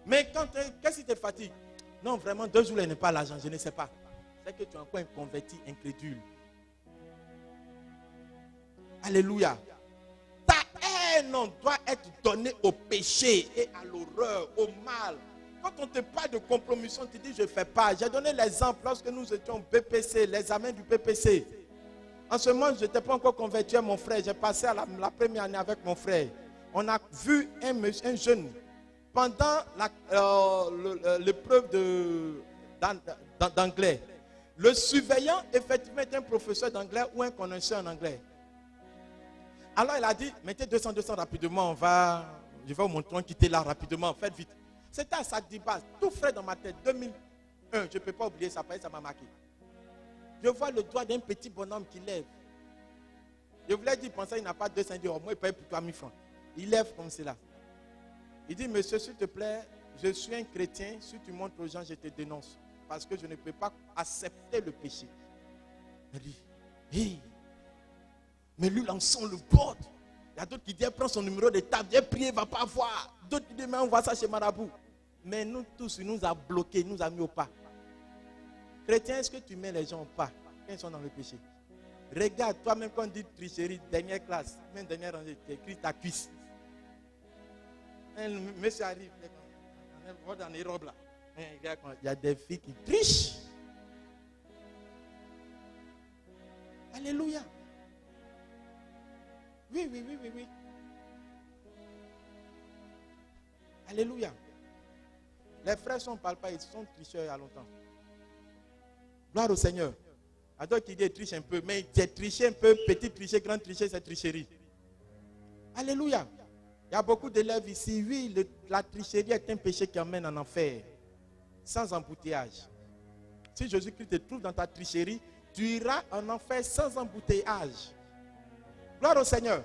Mais qu'est-ce qui te fatigue? Non, vraiment, 2 jours, elle n'est pas l'argent, je ne sais pas. C'est que tu es encore un converti incrédule. Alléluia. Ta haine doit être donnée au péché et à l'horreur, au mal. Quand on te parle de compromission, tu dis je ne fais pas. J'ai donné l'exemple lorsque nous étions au BPC, l'examen du BPC. En ce moment, je n'étais pas encore converti à mon frère. J'ai passé à la première année avec mon frère. On a vu un jeune. Pendant l'épreuve d'anglais, Le surveillant, effectivement, est un professeur d'anglais ou un connaisseur en anglais. Alors il a dit, mettez 200 rapidement, je vais vous montrer, quitter là rapidement, faites vite. C'était à Sadiba, tout frais dans ma tête, 2001, je ne peux pas oublier ça, ça m'a marqué. Je vois le doigt d'un petit bonhomme qui lève. Je voulais dire, penser il n'a pas 200, il dit, oh, moi il paye pour toi 1000 francs. Il lève comme cela. Il dit, monsieur, s'il te plaît, je suis un chrétien, si tu montres aux gens, je te dénonce. Parce que je ne peux pas accepter le péché. Il dit, hey, mais lui, lançons le board. Il y a d'autres qui disent, prends son numéro de table, viens prier, il ne va pas voir. D'autres qui disent, mais on voit ça chez Marabout. Mais nous tous, il nous a bloqués, il nous a mis au pas. Chrétien, est-ce que tu mets les gens au pas quand ils sont dans le péché? Regarde, toi-même, quand on dit tricherie, dernière classe, même dernière rangée, tu écris ta cuisse. Un monsieur arrive, on va dans les robes là. Il y a des filles qui trichent. Alléluia. Oui. Alléluia. Les frères ne parlent pas, ils sont tricheurs il y a longtemps. Gloire au Seigneur. À d'autres qui disent triche un peu, mais j'ai triché un peu, petit triché, grand triché, c'est tricherie. Alléluia. Il y a beaucoup d'élèves ici. Oui, la tricherie est un péché qui emmène en enfer. Sans embouteillage. Si Jésus-Christ te trouve dans ta tricherie, tu iras en enfer sans embouteillage. Gloire au Seigneur.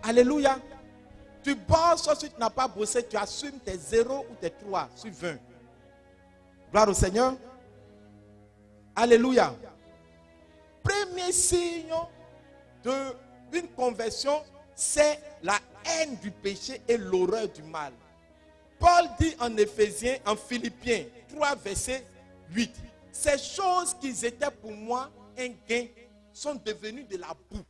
Alléluia. Tu bosses, si tu n'as pas bossé, tu assumes tes 0 ou tes 3 sur 20. Gloire au Seigneur. Alléluia. Premier signe d'une conversion, c'est la haine du péché et l'horreur du mal. Paul dit en Éphésiens, en Philippiens 3, verset 8, ces choses qui étaient pour moi un gain sont devenues de la boue.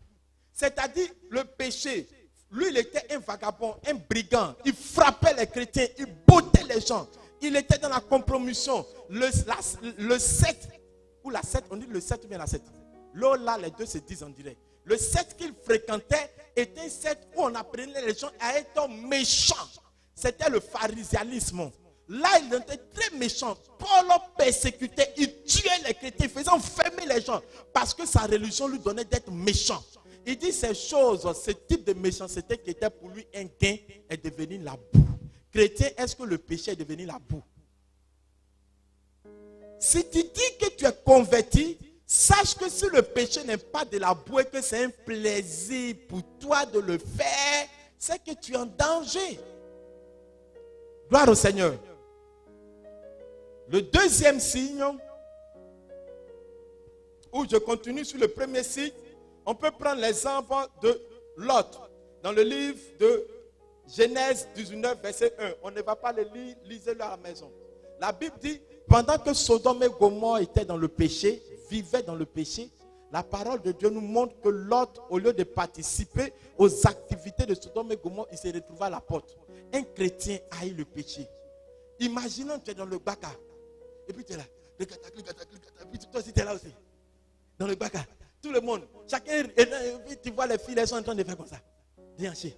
C'est-à-dire le péché, lui il était un vagabond, un brigand, il frappait les chrétiens, il bottait les gens, il était dans la compromission. Le 7, ou la 7, on dit le 7 ou bien la 7. Là, les deux se disent en direct. Le 7 qu'il fréquentait était un 7 où on apprenait les gens à être méchants. C'était le pharisaïsme. Là, il était très méchant. Paul persécutait, il tuait les chrétiens, il faisait enfermer les gens parce que sa religion lui donnait d'être méchant. Il dit ces choses, ce type de méchanceté qui était pour lui un gain est devenu la boue. Chrétien, est-ce que le péché est devenu la boue? Si tu dis que tu es converti, sache que si le péché n'est pas de la boue et que c'est un plaisir pour toi de le faire, c'est que tu es en danger. Gloire au Seigneur. Le deuxième signe, où je continue sur le premier signe, on peut prendre l'exemple de Lot. Dans le livre de Genèse 19, verset 1. On ne va pas le lire, lisez-le à la maison. La Bible dit, pendant que Sodome et Gomorrhe étaient dans le péché, vivaient dans le péché, la parole de Dieu nous montre que Lot, au lieu de participer aux activités de Sodome et Gomorrhe, il se retrouva à la porte. Un chrétien haït le péché. Imaginons que tu es dans le baka. Et puis tu es là. Et puis toi aussi tu es là aussi. Dans le baka. Tout le monde. Chacun. Et puis tu vois les filles, elles sont en train de faire comme ça. Déhanché.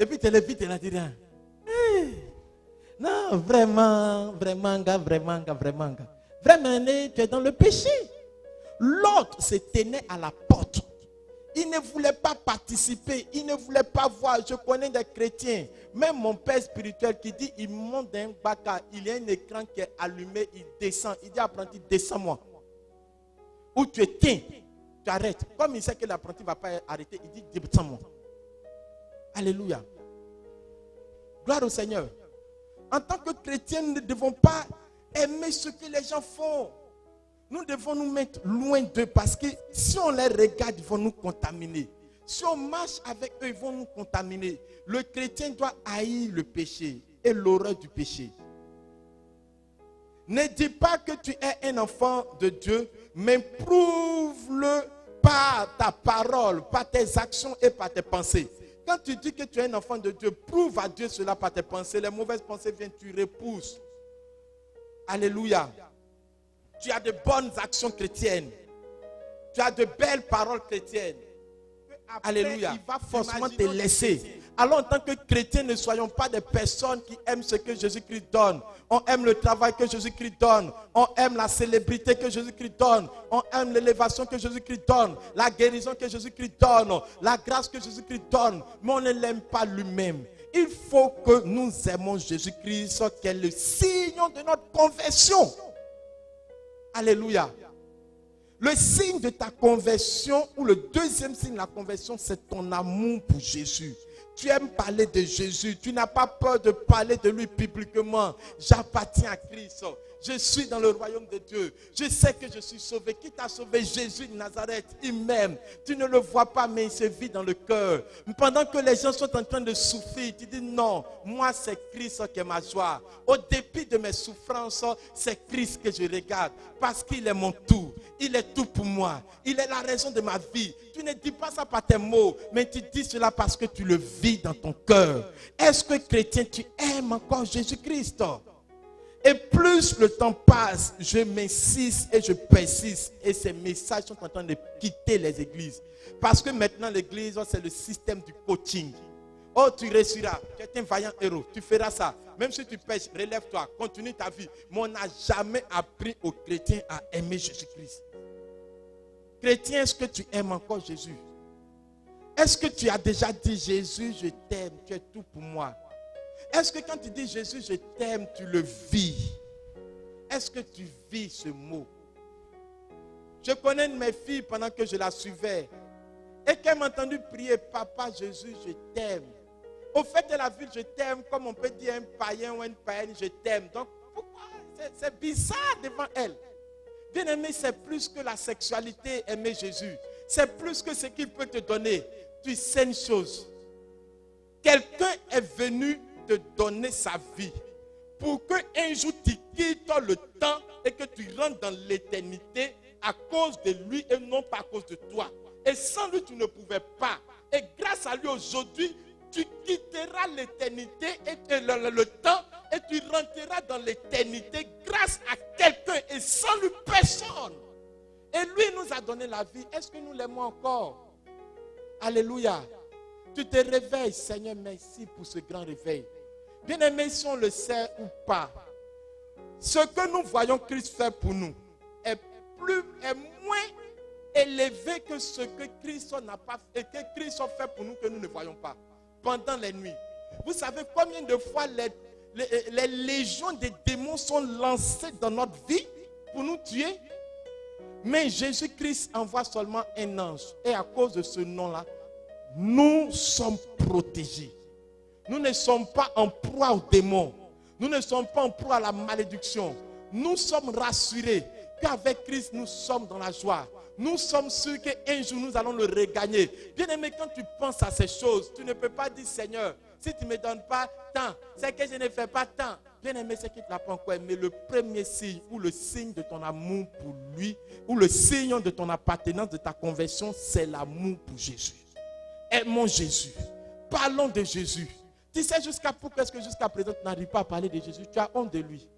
Et puis tu es là, tu es là, tu dis. Non, vraiment, gars. Vraiment, tu es dans le péché. L'autre se tenait à la porte. Il ne voulait pas participer. Il ne voulait pas voir. Je connais des chrétiens. Même mon père spirituel qui dit, il monte d'un baka. Il y a un écran qui est allumé. Il descend. Il dit, apprenti, descends-moi. Ou tu éteins. Tu arrêtes. Comme il sait que l'apprenti ne va pas arrêter, il dit, descends-moi. Alléluia. Gloire au Seigneur. En tant que chrétiens, nous ne devons pas aimer ce que les gens font. Nous devons nous mettre loin d'eux parce que si on les regarde, ils vont nous contaminer. Si on marche avec eux, ils vont nous contaminer. Le chrétien doit haïr le péché et l'horreur du péché. Ne dis pas que tu es un enfant de Dieu, mais prouve-le par ta parole, par tes actions et par tes pensées. Quand tu dis que tu es un enfant de Dieu, prouve à Dieu cela par tes pensées. Les mauvaises pensées viennent, tu repousses. Alléluia. Tu as de bonnes actions chrétiennes. Tu as de belles paroles chrétiennes. Alléluia. Il va forcément te laisser. Alors en tant que chrétiens, ne soyons pas des personnes qui aiment ce que Jésus-Christ donne. On aime le travail que Jésus-Christ donne. On aime la célébrité que Jésus-Christ donne. On aime l'élévation que Jésus-Christ donne. La guérison que Jésus-Christ donne. La grâce que Jésus-Christ donne. Mais on ne l'aime pas lui-même. Il faut que nous aimons Jésus-Christ, qui est le signe de notre conversion. Alléluia. Le signe de ta conversion, ou le deuxième signe de la conversion, c'est ton amour pour Jésus. Tu aimes parler de Jésus. Tu n'as pas peur de parler de lui publiquement. J'appartiens à Christ. Je suis dans le royaume de Dieu. Je sais que je suis sauvé. Qui t'a sauvé? Jésus de Nazareth. Il m'aime. Tu ne le vois pas, mais il se vit dans le cœur. Pendant que les gens sont en train de souffrir, tu dis non, moi c'est Christ qui est ma joie. Au dépit de mes souffrances, c'est Christ que je regarde. Parce qu'il est mon tout. Il est tout pour moi. Il est la raison de ma vie. Tu ne dis pas ça par tes mots, mais tu dis cela parce que tu le vis dans ton cœur. Est-ce que chrétien, tu aimes encore Jésus-Christ? Et plus le temps passe, je m'insiste et je persiste. Et ces messages sont en train de quitter les églises. Parce que maintenant, l'église, c'est le système du coaching. Oh, tu réussiras. Tu es un vaillant héros. Tu feras ça. Même si tu pêches, relève-toi. Continue ta vie. Mais on n'a jamais appris aux chrétiens à aimer Jésus-Christ. Chrétien, est-ce que tu aimes encore Jésus? Est-ce que tu as déjà dit Jésus, je t'aime, tu es tout pour moi? Est-ce que quand tu dis Jésus, je t'aime, tu le vis? Est-ce que tu vis ce mot? Je connais une de mes filles pendant que je la suivais et qu'elle m'a entendu prier, Papa Jésus, je t'aime. Au fait de la ville, je t'aime, comme on peut dire un païen ou une païenne, je t'aime. Donc, pourquoi? C'est bizarre devant elle. Bien aimé, c'est plus que la sexualité, aimer Jésus. C'est plus que ce qu'il peut te donner. Tu sais une chose. Quelqu'un est venu te donner sa vie pour qu'un jour tu quittes le temps et que tu rentres dans l'éternité à cause de lui et non pas à cause de toi. Et sans lui, tu ne pouvais pas. Et grâce à lui aujourd'hui, tu quitteras l'éternité et le temps et tu rentreras dans l'éternité grâce à quelqu'un et sans lui personne. Et lui nous a donné la vie. Est-ce que nous l'aimons encore? Alléluia. Tu te réveilles, Seigneur, merci pour ce grand réveil. Bien aimé, si on le sait ou pas, ce que nous voyons Christ faire pour nous est moins élevé que ce que Christ n'a pas fait et que Christ a fait pour nous que nous ne voyons pas pendant les nuits. Vous savez combien de fois les légions des démons sont lancées dans notre vie pour nous tuer? Mais Jésus-Christ envoie seulement un ange. Et à cause de ce nom-là, nous sommes protégés. Nous ne sommes pas en proie aux démons. Nous ne sommes pas en proie à la malédiction. Nous sommes rassurés qu'avec Christ, nous sommes dans la joie. Nous sommes sûrs qu'un jour, nous allons le regagner. Bien aimé, quand tu penses à ces choses, tu ne peux pas dire, Seigneur, si tu ne me donnes pas tant, c'est que je ne fais pas tant. Bien aimé, c'est qu'il ne t'a pas encore aimé. Le premier signe ou le signe de ton amour pour lui, ou le signe de ton appartenance, de ta conversion, c'est l'amour pour Jésus. Aimons Jésus. Parlons de Jésus. Tu sais pourquoi est-ce que jusqu'à présent tu n'arrives pas à parler de Jésus? Tu as honte de lui.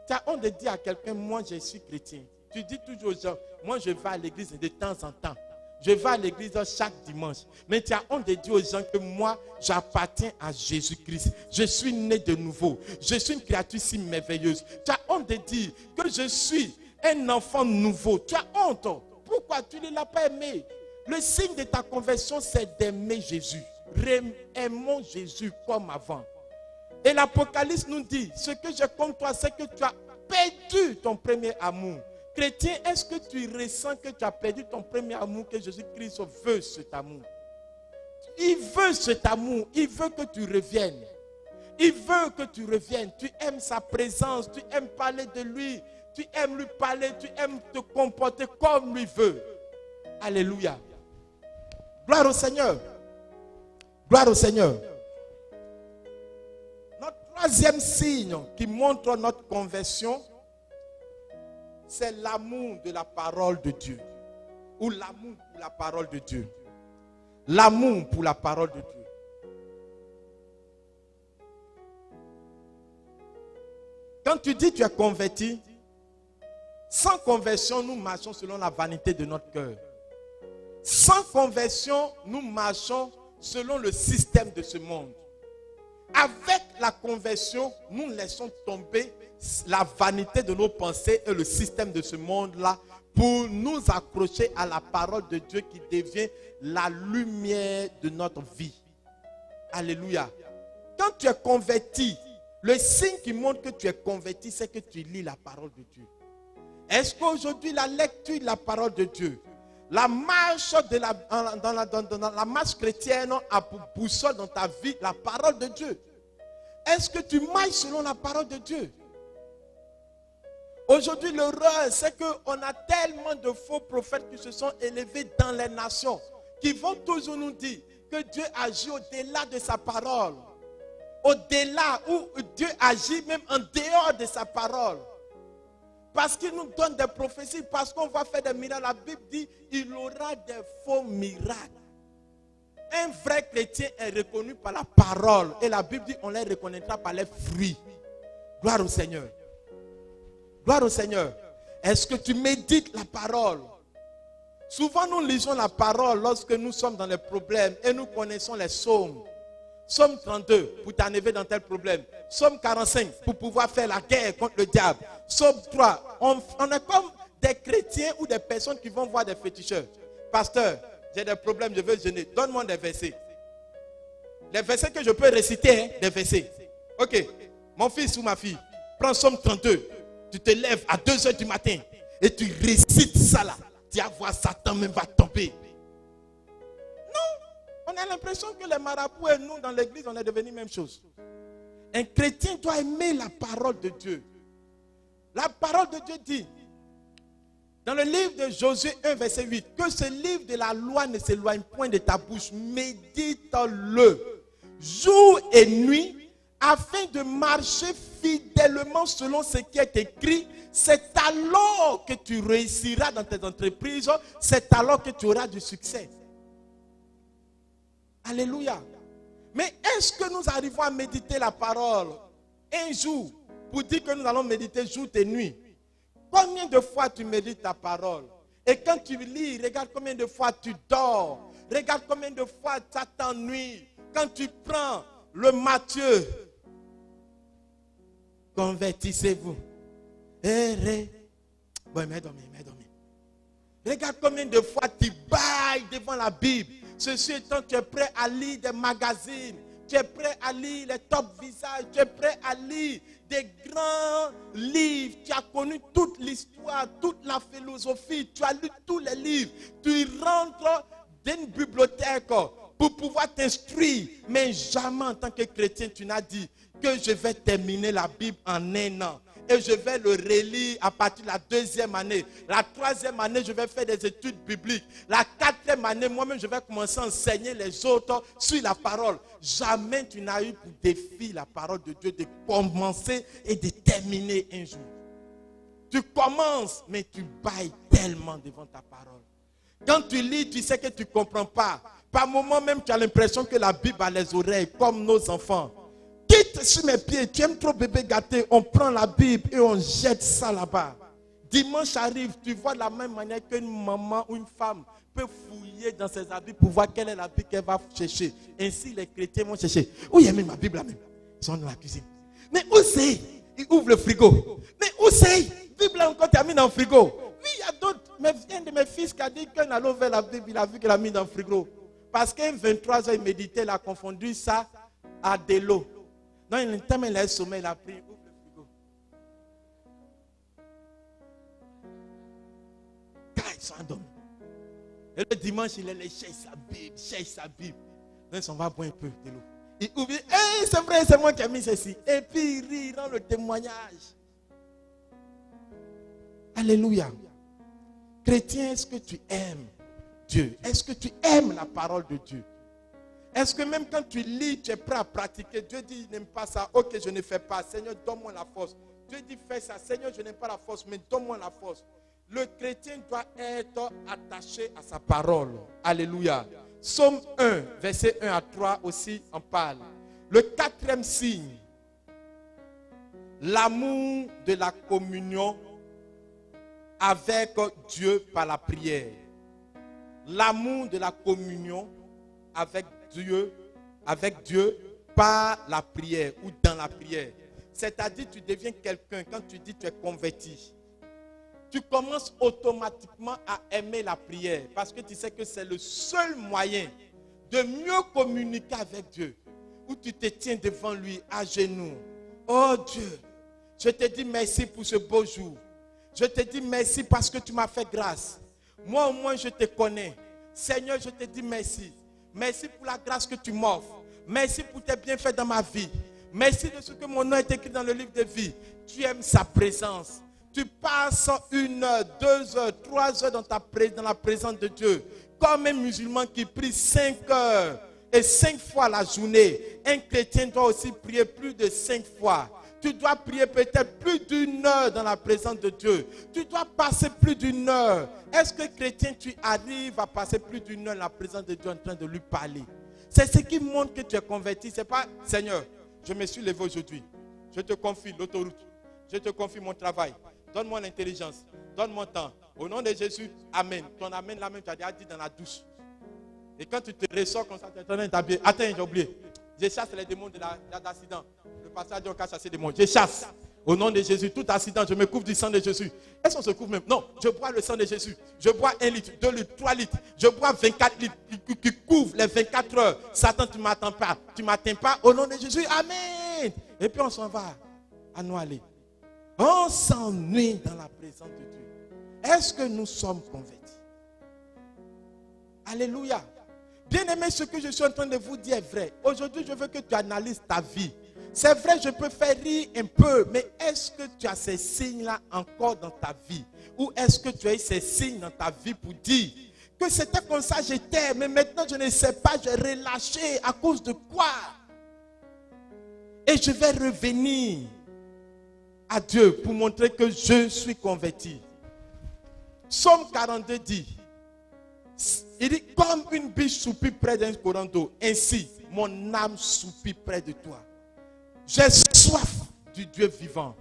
Tu as honte de dire à quelqu'un, moi je suis chrétien. Tu dis toujours aux gens, moi je vais à l'église de temps en temps. Je vais à l'église chaque dimanche. Mais tu as honte de dire aux gens que moi j'appartiens à Jésus-Christ. Je suis né de nouveau. Je suis une créature si merveilleuse. Tu as honte de dire que je suis un enfant nouveau. Tu as honte. Pourquoi tu ne l'as pas aimé? Le signe de ta conversion, c'est d'aimer Jésus. Aimons Jésus comme avant. Et l'Apocalypse nous dit, ce que je compte toi, c'est que tu as perdu ton premier amour. Chrétien, est-ce que tu ressens que tu as perdu ton premier amour, que Jésus-Christ veut cet amour? Il veut cet amour, il veut que tu reviennes. Il veut que tu reviennes. Tu aimes sa présence, tu aimes parler de lui, tu aimes lui parler, tu aimes te comporter comme lui veut. Alléluia. Gloire au Seigneur. Gloire au Seigneur. Notre troisième signe qui montre notre conversion, c'est l'amour de la parole de Dieu. Ou l'amour pour la parole de Dieu. L'amour pour la parole de Dieu. Quand tu dis tu es converti, sans conversion, nous marchons selon la vanité de notre cœur. Sans conversion, nous marchons selon le système de ce monde. Avec la conversion, nous laissons tomber la vanité de nos pensées et le système de ce monde-là pour nous accrocher à la parole de Dieu qui devient la lumière de notre vie. Alléluia. Quand tu es converti, le signe qui montre que tu es converti, c'est que tu lis la parole de Dieu. Est-ce qu'aujourd'hui, la lecture de la parole de Dieu, la marche dans la marche chrétienne a pour boussole dans ta vie la parole de Dieu? Est-ce que tu marches selon la parole de Dieu? Aujourd'hui, l'horreur, c'est qu'on a tellement de faux prophètes qui se sont élevés dans les nations, qui vont toujours nous dire que Dieu agit au-delà de sa parole. Au-delà, où Dieu agit même en dehors de sa parole. Parce qu'il nous donne des prophéties, parce qu'on va faire des miracles. La Bible dit il aura des faux miracles. Un vrai chrétien est reconnu par la parole. Et la Bible dit on les reconnaîtra par les fruits. Gloire au Seigneur. Gloire au Seigneur. Est-ce que tu médites la parole? Souvent nous lisons la parole lorsque nous sommes dans les problèmes et nous connaissons les psaumes. Psaume 32 pour t'enlever dans tel problème. Psaume 45 pour pouvoir faire la guerre contre le diable. Psaume 3. On est comme des chrétiens ou des personnes qui vont voir des féticheurs. Pasteur, j'ai des problèmes, je veux jeûner. Donne-moi des versets. Les versets que je peux réciter, hein, des versets. Ok, mon fils ou ma fille, prends Psaume 32. Tu te lèves à 2h du matin et tu récites ça là. Tu vas voir Satan même va tomber. On a l'impression que les marabouts et nous dans l'église, on est devenus même chose. Un chrétien doit aimer la parole de Dieu. La parole de Dieu dit, dans le livre de Josué 1, verset 8, que ce livre de la loi ne s'éloigne point de ta bouche. Médite-le jour et nuit, afin de marcher fidèlement selon ce qui est écrit. C'est alors que tu réussiras dans tes entreprises. C'est alors que tu auras du succès. Alléluia. Mais est-ce que nous arrivons à méditer la parole un jour pour dire que nous allons méditer jour et nuit? Combien de fois tu médites ta parole? Et quand tu lis, regarde combien de fois tu dors. Regarde combien de fois tu t'ennuies. Quand tu prends le Matthieu, convertissez-vous. Bon, mais dormir. Regarde combien de fois tu bailles devant la Bible. Ceci étant, tu es prêt à lire des magazines. Tu es prêt à lire les top visages. Tu es prêt à lire des grands livres. Tu as connu toute l'histoire, toute la philosophie. Tu as lu tous les livres. Tu rentres dans une bibliothèque pour pouvoir t'instruire. Mais jamais en tant que chrétien, tu n'as dit que je vais terminer la Bible en un an. Et je vais le relire à partir de la 2e année. La 3e année, je vais faire des études bibliques. La 4e année, moi-même, je vais commencer à enseigner les autres sur la parole. Jamais tu n'as eu pour défi la parole de Dieu de commencer et de terminer un jour. Tu commences, mais tu bailles tellement devant ta parole. Quand tu lis, tu sais que tu ne comprends pas. Par moments même, tu as l'impression que la Bible a les oreilles, comme nos enfants. Quitte sur mes pieds, tu aimes trop bébé gâté, on prend la Bible et on jette ça là-bas. Dimanche arrive, tu vois de la même manière qu'une maman ou une femme peut fouiller dans ses habits pour voir quelle est la Bible qu'elle va chercher. Ainsi, les chrétiens vont chercher. Où il y a mis ma Bible là-même? Ils sont dans la cuisine. Mais où c'est? Ils ouvrent le frigo. Mais où c'est? La Bible là encore termine dans le frigo. Oui, il y a d'autres. Mais un de mes fils qui a dit qu'un allant vers la Bible, il a vu qu'il a mis dans le frigo. Parce qu'un 23 heures, il méditait, il a confondu ça à de l'eau. Non, il a eu sommeil, il a pris, ouvre le frigo. Quand ils sont endormis. Et le dimanche, il allait chercher sa Bible. Donc, on va boire un peu de l'eau. Il ouvre, hey, c'est vrai, c'est moi qui ai mis ceci. Et puis, il rit dans le témoignage. Alléluia. Chrétien, est-ce que tu aimes Dieu? Est-ce que tu aimes la parole de Dieu? Est-ce que même quand tu lis, tu es prêt à pratiquer? Dieu dit, il n'aime pas ça. Ok, je ne fais pas. Seigneur, donne-moi la force. Dieu dit, fais ça. Seigneur, je n'aime pas la force, mais donne-moi la force. Le chrétien doit être attaché à sa parole. Alléluia. Psaume 1, verset 1 à 3 aussi en parle. Le 4e signe, l'amour de la communion avec Dieu par la prière. L'amour de la communion avec avec Dieu par la prière ou dans la prière. C'est-à-dire tu deviens quelqu'un, quand tu dis tu es converti, tu commences automatiquement à aimer la prière parce que tu sais que c'est le seul moyen de mieux communiquer avec Dieu. Où tu te tiens devant lui à genoux. Oh Dieu, je te dis merci pour ce beau jour. Je te dis merci parce que tu m'as fait grâce. Moi au moins je te connais. Seigneur, je te dis merci. Merci pour la grâce que tu m'offres. Merci pour tes bienfaits dans ma vie. Merci de ce que mon nom est écrit dans le livre de vie. Tu aimes sa présence. Tu passes 1 heure, 2 heures, 3 heures dans la présence de Dieu. Comme un musulman qui prie 5 heures et 5 fois la journée. Un chrétien doit aussi prier plus de 5 fois. Tu dois prier peut-être plus d'1 heure dans la présence de Dieu. Tu dois passer plus d'1 heure. Est-ce que chrétien, tu arrives à passer plus d'1 heure dans la présence de Dieu en train de lui parler? C'est ce qui montre que tu es converti. Ce n'est pas, Seigneur, je me suis levé aujourd'hui. Je te confie l'autoroute. Je te confie mon travail. Donne-moi l'intelligence. Donne mon temps. Au nom de Jésus, Amen. Ton Amen, là même, tu as déjà dit dans la douche. Et quand tu te ressors comme ça, tu es en train de t'habiller. Attends, j'ai oublié. Je chasse les démons de l'accident. Le pasteur a dit on cache chasser les démons. Je chasse. Au nom de Jésus, tout accident, je me couvre du sang de Jésus. Est-ce qu'on se couvre même? Non, je bois le sang de Jésus. Je bois 1 litre, 2 litres, 3 litres. Je bois 24 litres qui couvrent les 24 heures. Satan, tu ne m'attends pas. Tu ne m'atteins pas. Au nom de Jésus, Amen. Et puis on s'en va à nous aller. On s'ennuie dans la présence de Dieu. Est-ce que nous sommes convertis? Alléluia. Bien aimé, ce que je suis en train de vous dire est vrai. Aujourd'hui, je veux que tu analyses ta vie. C'est vrai, je peux faire rire un peu, mais est-ce que tu as ces signes-là encore dans ta vie? Ou est-ce que tu as eu ces signes dans ta vie pour dire que c'était comme ça, j'étais, mais maintenant je ne sais pas, j'ai relâché à cause de quoi? Et je vais revenir à Dieu pour montrer que je suis converti. Psaume 42 dit, il dit, comme une biche soupire près d'un courant d'eau, ainsi mon âme soupire près de toi. J'ai soif du Dieu vivant.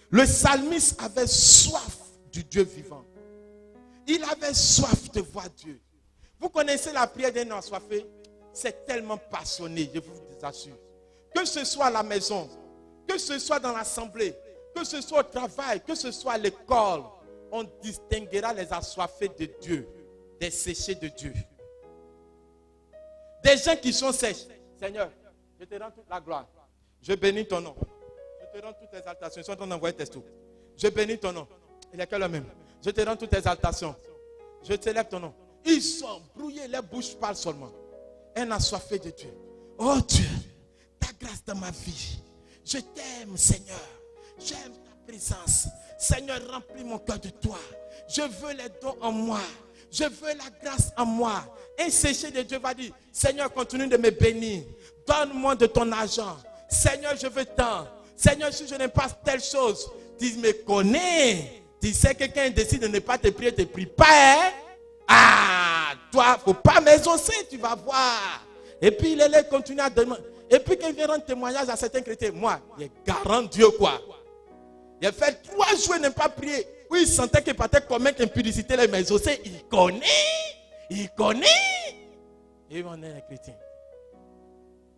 Le psalmiste avait soif du Dieu vivant. Il avait soif de voir Dieu. Vous connaissez la prière d'un assoiffé? C'est tellement passionné, je vous assure. Que ce soit à la maison, que ce soit dans l'assemblée, que ce soit au travail, que ce soit à l'école, on distinguera les assoiffés de Dieu, des séchés de Dieu. Des gens qui sont sèches. Seigneur, je te rends toute la gloire. Je bénis ton nom. Je te rends toutes tes exaltations. Ils sont en train d'envoyer texto. Je bénis ton nom. Il est que le même. Je te rends toutes tes exaltations. Je t'élève ton nom. Ils sont brouillés, les bouches parlent seulement. Un assoiffé de Dieu. Oh Dieu, ta grâce dans ma vie. Je t'aime, Seigneur. J'aime ta présence. Seigneur, remplis mon cœur de toi. Je veux les dons en moi. Je veux la grâce en moi. Un séché de Dieu va dire, Seigneur, continue de me bénir. Donne-moi de ton argent. Seigneur, je veux tant. Seigneur, si je n'aime pas telle chose, tu me connais. Tu sais que quelqu'un décide de ne pas te prier, ne te prie pas. Hein? Ah, toi, il ne faut pas m'exaucer, tu vas voir. Et puis, il allait continuer à demander. Et puis, quand il vient rendre témoignage à certains chrétiens, moi, il est garant Dieu, quoi. Il a fait 3 jours, il n'a pas prié. Oui, il sentait qu'il partait commettre impudicité, les m'exaucer. Il connaît. Il connaît. Et on est un chrétien.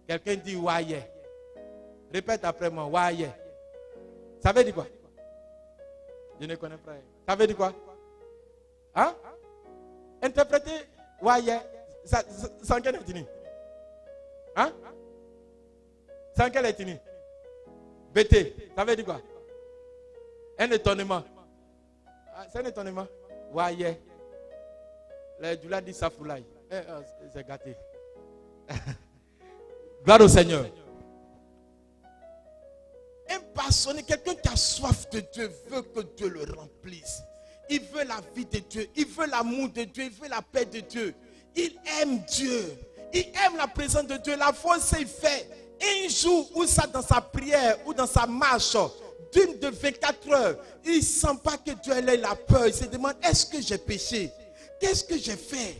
Quelqu'un dit, ouais. Répète après moi, ouais. Ça veut dire quoi? Je ne connais pas. Ça veut dire quoi? Hein? Interpréter, ouais. Sans quelle ethnie? Hein? Sans quelle ethnie? BT, ça veut dire quoi? Un étonnement. C'est un étonnement. Ouais. Le Djoula dit Safoulaï. C'est gâté. Gloire au Seigneur. Un passionné, quelqu'un qui a soif de Dieu, veut que Dieu le remplisse. Il veut la vie de Dieu. Il veut l'amour de Dieu. Il veut la paix de Dieu. Il aime Dieu. Il aime la présence de Dieu. La fois où il fait un jour où ça dans sa prière ou dans sa marche d'une de 24 heures, il ne sent pas que Dieu ait la peur. Il se demande, est-ce que j'ai péché? Qu'est-ce que j'ai fait?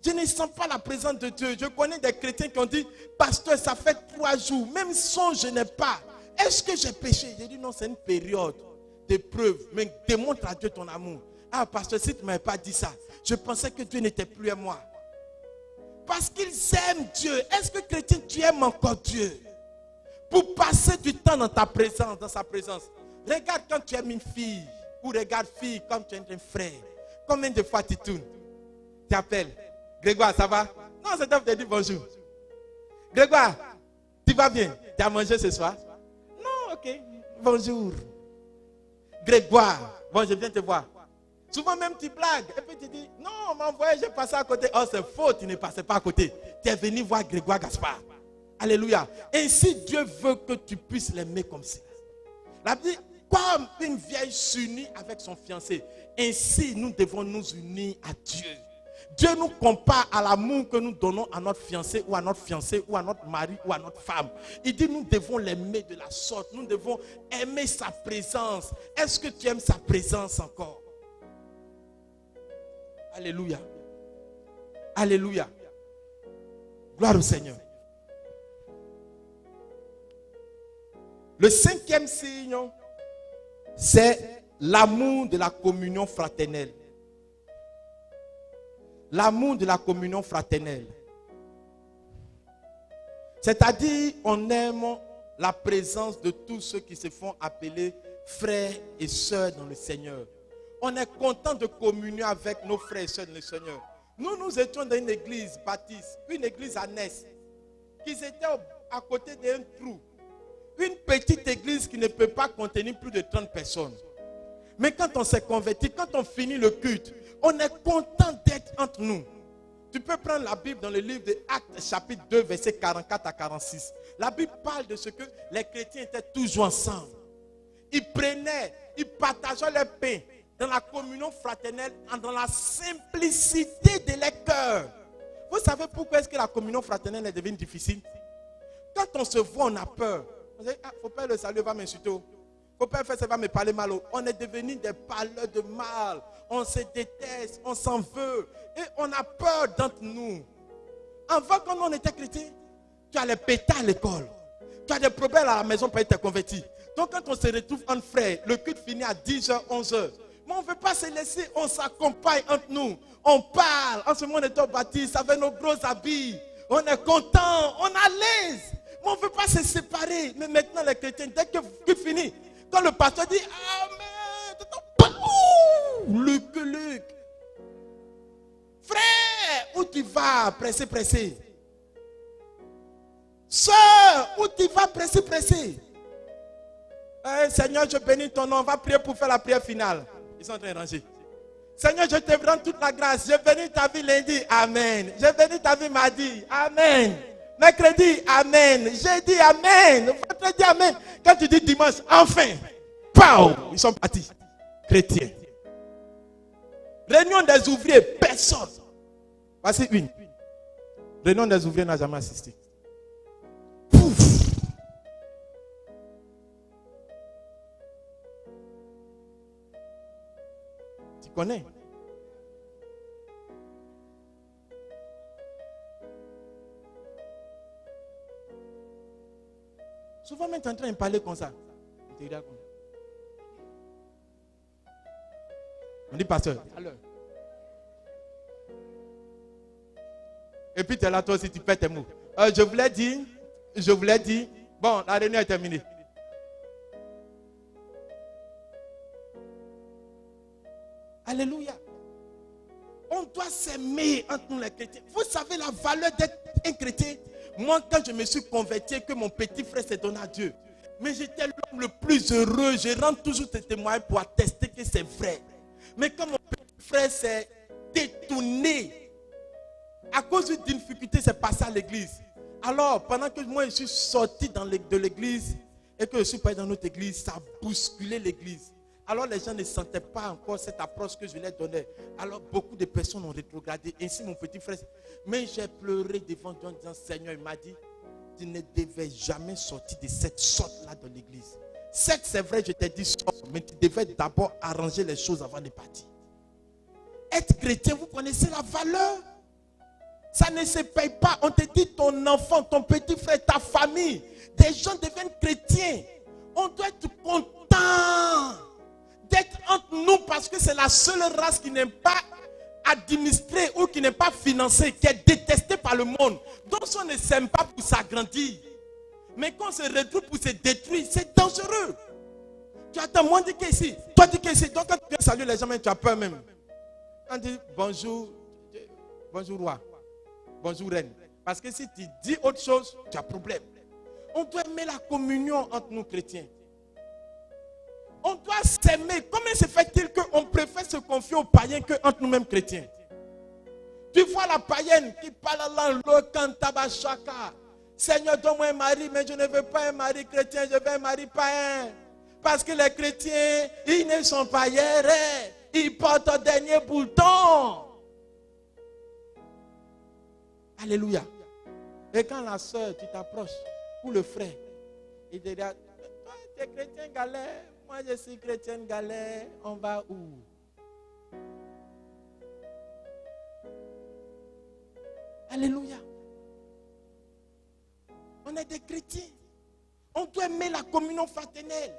Je ne sens pas la présence de Dieu. Je connais des chrétiens qui ont dit, pasteur, ça fait 3 jours, même son je n'ai pas. Est-ce que j'ai péché? J'ai dit non, c'est une période d'épreuve. Mais démontre à Dieu ton amour. Ah, pasteur, si tu ne m'avais pas dit ça, je pensais que Dieu n'était plus à moi. Parce qu'ils aiment Dieu. Est-ce que chrétien, tu aimes encore Dieu? Pour passer du temps dans ta présence, dans sa présence. Regarde quand tu aimes une fille. Ou regarde fille comme tu aimes un frère. Combien de fois tu tournes? Tu appelles. Grégoire, ça va? Non, c'est toi qui te dit bonjour. Grégoire, tu vas bien? Tu as mangé ce soir? Non, ok. Bonjour. Grégoire, bon, je viens te voir. Souvent même tu blagues. Et puis tu dis, non, on m'a envoyé, j'ai passé à côté. Oh, c'est faux, tu ne passais pas à côté. Tu es venu voir Grégoire Gaspard. Alléluia. Ainsi, Dieu veut que tu puisses l'aimer comme ça. La Bible dit, comme une vieille s'unit avec son fiancé, ainsi nous devons nous unir à Dieu. Dieu nous compare à l'amour que nous donnons à notre fiancé ou à notre fiancé ou à notre mari ou à notre femme. Il dit nous devons l'aimer de la sorte. Nous devons aimer sa présence. Est-ce que tu aimes sa présence encore? Alléluia. Alléluia. Gloire au Seigneur. Le cinquième signe, c'est l'amour de la communion fraternelle. L'amour de la communion fraternelle. C'est-à-dire, on aime la présence de tous ceux qui se font appeler frères et sœurs dans le Seigneur. On est content de communier avec nos frères et sœurs dans le Seigneur. Nous étions dans une église baptiste, une église à Ness, qui était à côté d'un trou. Une petite église qui ne peut pas contenir plus de 30 personnes. Mais quand on s'est converti, quand on finit le culte, on est content d'être entre nous. Tu peux prendre la Bible dans le livre des Actes, chapitre 2, versets 44 à 46. La Bible parle de ce que les chrétiens étaient toujours ensemble. Ils prenaient, ils partageaient leur pain dans la communion fraternelle, dans la simplicité de leur cœur. Vous savez pourquoi est-ce que la communion fraternelle est devenue difficile? Quand on se voit, on a peur. On dit, ah, faut pas le saluer, va m'insulter. Faut pas faire ça, va me parler mal. On est devenu des parleurs de mal. On se déteste, on s'en veut. Et on a peur d'entre nous. Avant, quand on était chrétien, tu allais péter à l'école. Tu as des problèmes à la maison pour être converti. Donc quand on se retrouve en frère, le culte finit à 10h, 11h. Mais on ne veut pas se laisser, on s'accompagne entre nous. On parle. En ce moment, on est au baptiste avec nos gros habits. On est content, on est à l'aise. Mais on ne veut pas se séparer. Mais maintenant, les chrétiens, dès que culte finit, quand le pasteur dit Amen, Luc. Frère, où tu vas? Pressé. Sœur, où tu vas? Pressé. Seigneur, je bénis ton nom. On va prier pour faire la prière finale. Ils sont en train de ranger. Seigneur, je te rends toute la grâce. Je bénis ta vie lundi. Amen. Je bénis ta vie mardi. Amen. Mercredi, amen. Jeudi, amen. Vendredi, amen. Quand tu dis dimanche, enfin. Pow! Ils sont partis. Chrétiens. Réunion des ouvriers, personne. Voici une. Réunion des ouvriers n'a jamais assisté. Pouf! Tu connais? Souvent, même tu es en train de parler comme ça. On dit, pasteur, alors. Et puis tu es là, toi aussi, tu perds tes mots. Je voulais dire, bon, la réunion est terminée. Alléluia. On doit s'aimer entre nous les chrétiens. Vous savez la valeur d'être un chrétien? Moi, quand je me suis converti, que mon petit frère s'est donné à Dieu, mais j'étais l'homme le plus heureux. Je rends toujours ce témoignage pour attester que c'est vrai. Mais quand mon petit frère s'est détourné, à cause d'une difficulté, c'est passé à l'église. Alors, pendant que moi, je suis sorti de l'église et que je suis passé dans notre église, ça a bousculé l'église. Alors, les gens ne sentaient pas encore cette approche que je leur donnais. Alors, beaucoup de personnes ont rétrogradé. Ainsi, mon petit frère, mais j'ai pleuré devant Dieu en disant, Seigneur, il m'a dit, tu ne devais jamais sortir de cette sorte-là dans l'église. Certes, c'est vrai, je t'ai dit sort, mais tu devais d'abord arranger les choses avant de partir. Être chrétien, vous connaissez la valeur? Ça ne se paye pas. On te dit ton enfant, ton petit frère, ta famille, des gens deviennent chrétiens. On doit être content d'être entre nous parce que c'est la seule race qui n'aime pas administré ou qui n'est pas financé, qui est détesté par le monde, dont on ne s'aime pas pour s'agrandir. Mais quand on se retrouve pour se détruire, c'est dangereux. Tu attends, moi dis qu'ici, toi dis qu'ici. Donc quand tu viens saluer les gens, tu as peur même. Quand tu dis bonjour, bonjour roi, bonjour reine. Parce que si tu dis autre chose, tu as problème. On doit aimer la communion entre nous chrétiens. On doit s'aimer. Comment se fait-il qu'on préfère se confier aux païens qu'entre nous-mêmes chrétiens? Tu vois la païenne qui parle en langue kantabashaka. Seigneur, donne-moi un mari, mais je ne veux pas un mari chrétien, je veux un mari païen. Parce que les chrétiens, ils ne sont pas hier, ils portent un dernier bouton. Alléluia. Et quand la soeur, tu t'approches, ou le frère, il te dit, toi, tu es chrétien galère, moi je suis chrétienne galère, on va où? Alléluia. On est des chrétiens. On doit aimer la communion fraternelle.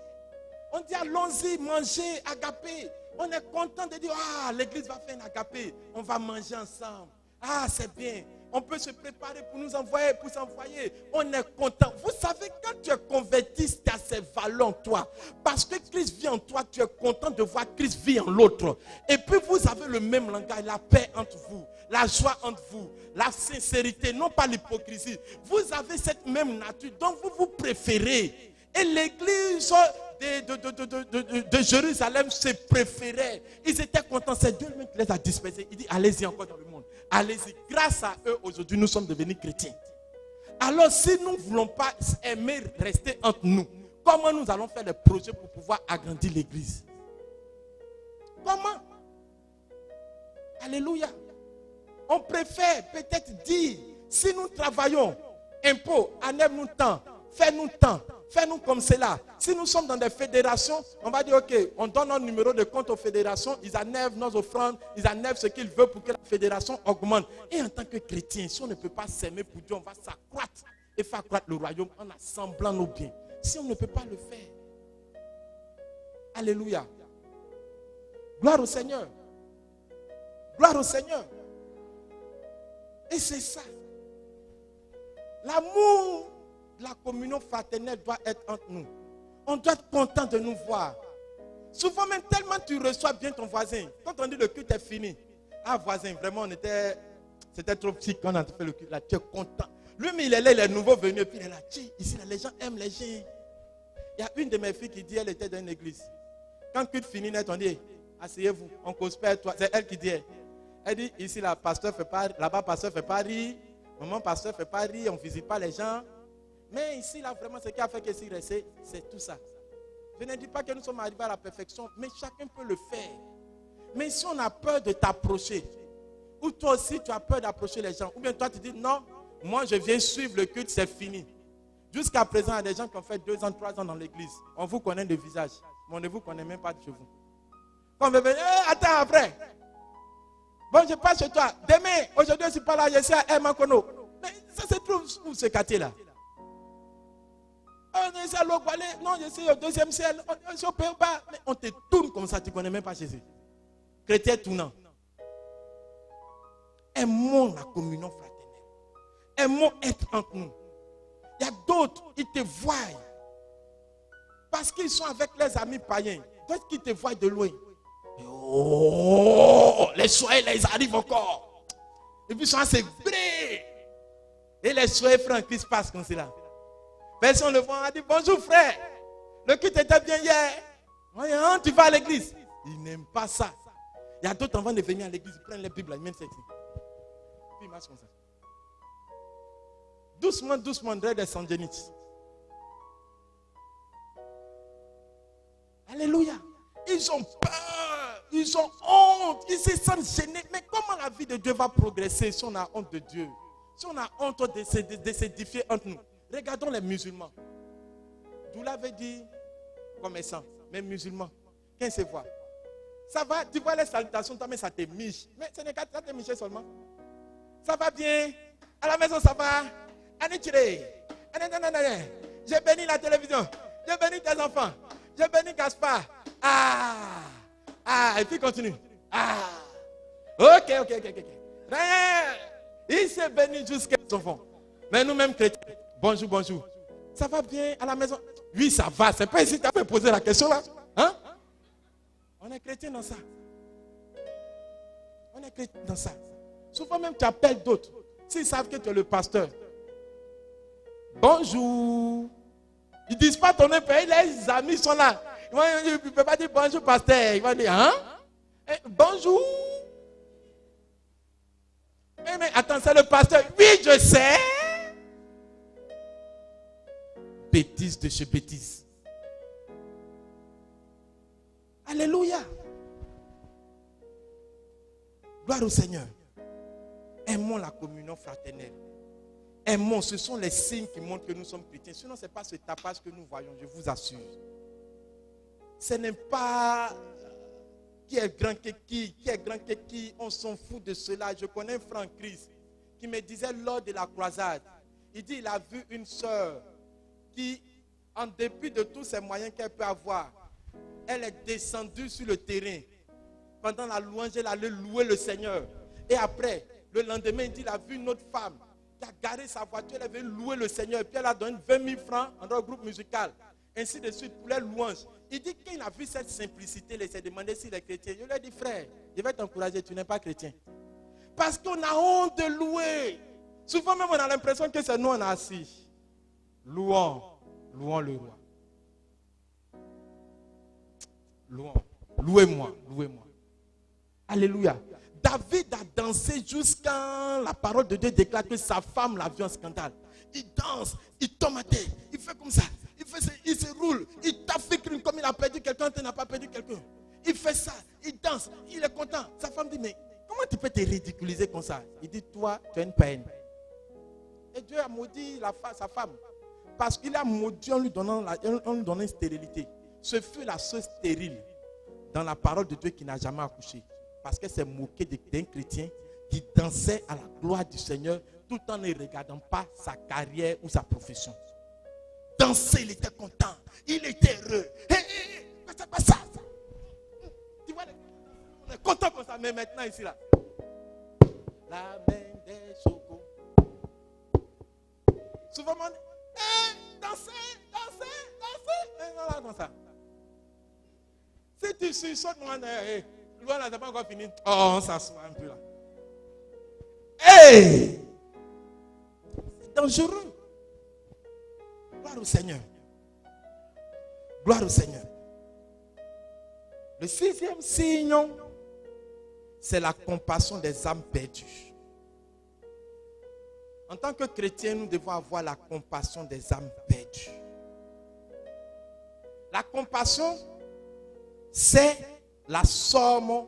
On dit allons-y, manger, agapé. On est content de dire, ah, l'église va faire un agapé. On va manger ensemble. Ah, c'est bien. On peut se préparer pour nous envoyer, pour s'envoyer. On est content. Vous savez, quand tu es converti, tu as ces valeurs en toi. Parce que Christ vit en toi, tu es content de voir Christ vit en l'autre. Et puis vous avez le même langage, la paix entre vous, la joie entre vous, la sincérité, non pas l'hypocrisie. Vous avez cette même nature, donc vous vous préférez. Et l'église de Jérusalem se préférait. Ils étaient contents. C'est Dieu qui les a dispersés. Il dit, allez-y encore dans le monde. Allez-y. Grâce à eux, aujourd'hui, nous sommes devenus chrétiens. Alors, si nous ne voulons pas aimer rester entre nous, comment nous allons faire des projets pour pouvoir agrandir l'église? Comment? Alléluia. On préfère peut-être dire, si nous travaillons, impôts, enlève-nous tant, fais-nous tant. Fais-nous comme cela. Si nous sommes dans des fédérations, on va dire, ok, on donne notre numéro de compte aux fédérations, ils enlèvent nos offrandes, ils enlèvent ce qu'ils veulent pour que la fédération augmente. Et en tant que chrétien, si on ne peut pas s'aimer pour Dieu, on va s'accroître et faire croître le royaume en assemblant nos biens. Si on ne peut pas le faire. Alléluia. Gloire au Seigneur. Gloire au Seigneur. Et c'est ça. L'amour, la communion fraternelle doit être entre nous. On doit être content de nous voir. Souvent même tellement tu reçois bien ton voisin. Quand on dit le culte est fini. Ah voisin, vraiment c'était trop petit quand on a fait le culte là. Tu es content. Lui mais il est là, il est nouveau venu. Et puis il est là. Ici là, les gens aiment les gens. Il y a une de mes filles qui dit elle était dans une église. Quand le culte finit net, on dit asseyez-vous, on conspire toi. C'est elle qui dit. Elle dit ici là, pasteur fait pas, là-bas pasteur fait pas rire. Maman pasteur fait pas rire, on ne visite pas les gens. Mais ici, là, vraiment, ce qui a fait que c'est resté, c'est tout ça. Je ne dis pas que nous sommes arrivés à la perfection, mais chacun peut le faire. Mais si on a peur de t'approcher, ou toi aussi, tu as peur d'approcher les gens, ou bien toi, tu dis, non, moi, je viens suivre le culte, c'est fini. Jusqu'à présent, il y a des gens qui ont fait 2 ans, 3 ans dans l'église. On vous connaît de visage, mais on ne vous connaît même pas de chez vous. Quand on veut venir, attends après. Bon, je passe chez toi. Demain, aujourd'hui, je ne suis pas là, je suis à Hermakono. Mais ça se trouve où ce quartier-là? Je suis à Logwale, non, je suis au 2e ciel, je suis au Pays-Bas. Mais on te tourne comme ça, tu ne connais même pas Jésus. Chrétien tournant. Aimons la communion fraternelle. Aimons être entre nous. Il y a d'autres, ils te voient. Parce qu'ils sont avec les amis païens. D'autres qui te voient de loin. Oh, les soirées, là, ils arrivent encore. Et puis ils sont assez vrais. Et les soirées, frères, qui se passent comme cela. Personne ne le voit, on a dit bonjour frère. Le culte était bien hier. Voyons, tu vas à l'église. Ils n'aiment pas ça. Il y a d'autres avant de venir à l'église, ils prennent les Bibles, ils mettent cette. Puis ils marchent comme ça. Doucement, doucement, des sangénites. Alléluia. Ils ont peur, ils ont honte, ils se sentent gênés. Mais comment la vie de Dieu va progresser si on a honte de Dieu? Si on a honte de s'édifier entre nous? Regardons les musulmans. Vous l'avez dit, commerçants, mais musulmans. Quand ils se voient, ça va, tu vois les salutations, toi, mais ça te miche. Mais ce n'est qu'à te micher seulement. Ça va bien? À la maison, ça va? J'ai béni la télévision. J'ai béni tes enfants. J'ai béni Gaspard. Et puis continue. Ok. Rien. Il s'est béni jusqu'à son fond. Mais nous-mêmes chrétiens, bonjour. Ça va bien à la maison? Oui, ça va. C'est pas ici que tu as posé la question là. Hein? On est chrétien dans ça. Souvent même tu appelles d'autres. S'ils savent que tu es le pasteur. Bonjour. Ils ne disent pas ton nom, les amis sont là. Ils ne peuvent pas dire bonjour pasteur. Ils vont dire, hein? Bonjour. Mais attends, c'est le pasteur. Oui, je sais. Bêtise de chez bêtise. Alléluia. Gloire au Seigneur. Aimons la communion fraternelle. Aimons, ce sont les signes qui montrent que nous sommes chrétiens. Sinon, ce n'est pas ce tapage que nous voyons, je vous assure. Ce n'est pas qui est grand que qui, on s'en fout de cela. Je connais un frère en Christ qui me disait lors de la croisade, il dit il a vu une sœur qui, en dépit de tous ses moyens qu'elle peut avoir, elle est descendue sur le terrain. Pendant la louange, elle allait louer le Seigneur. Et après, le lendemain, il dit il a vu une autre femme qui a garé sa voiture, elle avait loué le Seigneur. Et puis elle a donné 20 000 francs dans un groupe musical. Ainsi de suite pour les louanges. Il dit qu'il a vu cette simplicité, il s'est demandé s'il est chrétien. Je lui ai dit frère, je vais t'encourager, tu n'es pas chrétien. Parce qu'on a honte de louer. Souvent même on a l'impression que c'est nous on a assis. Louons le roi. Louez-moi. Alléluia. David a dansé jusqu'à la parole de Dieu déclare que sa femme l'a vu en scandale. Il danse, il tombe à terre, il fait comme ça, il se roule, il tape comme il a perdu quelqu'un, tu n'as pas perdu quelqu'un. Il fait ça, il danse, il est content. Sa femme dit, mais comment tu peux te ridiculiser comme ça? Il dit, toi, tu as une peine. Et Dieu a maudit sa femme. Parce qu'il a maudit en lui donnant une stérilité. Ce fut la seule stérile dans la parole de Dieu qui n'a jamais accouché. Parce qu'elle s'est moquée d'un chrétien qui dansait à la gloire du Seigneur tout en ne regardant pas sa carrière ou sa profession. Danser, il était content. Il était heureux. C'est pas ça. Tu vois, on est content comme ça. Mais maintenant, ici, là. La main des chocos. Souvent, on dit, dansez. Non, là, comme ça. Si tu suis saute, moi, le voile n'a pas encore fini. Oh, on s'assoit un peu là. Hey! C'est dangereux. Gloire au Seigneur. Gloire au Seigneur. Le 6e signe, c'est la compassion des âmes perdues. En tant que chrétiens, nous devons avoir la compassion des âmes perdues. La compassion, c'est la somme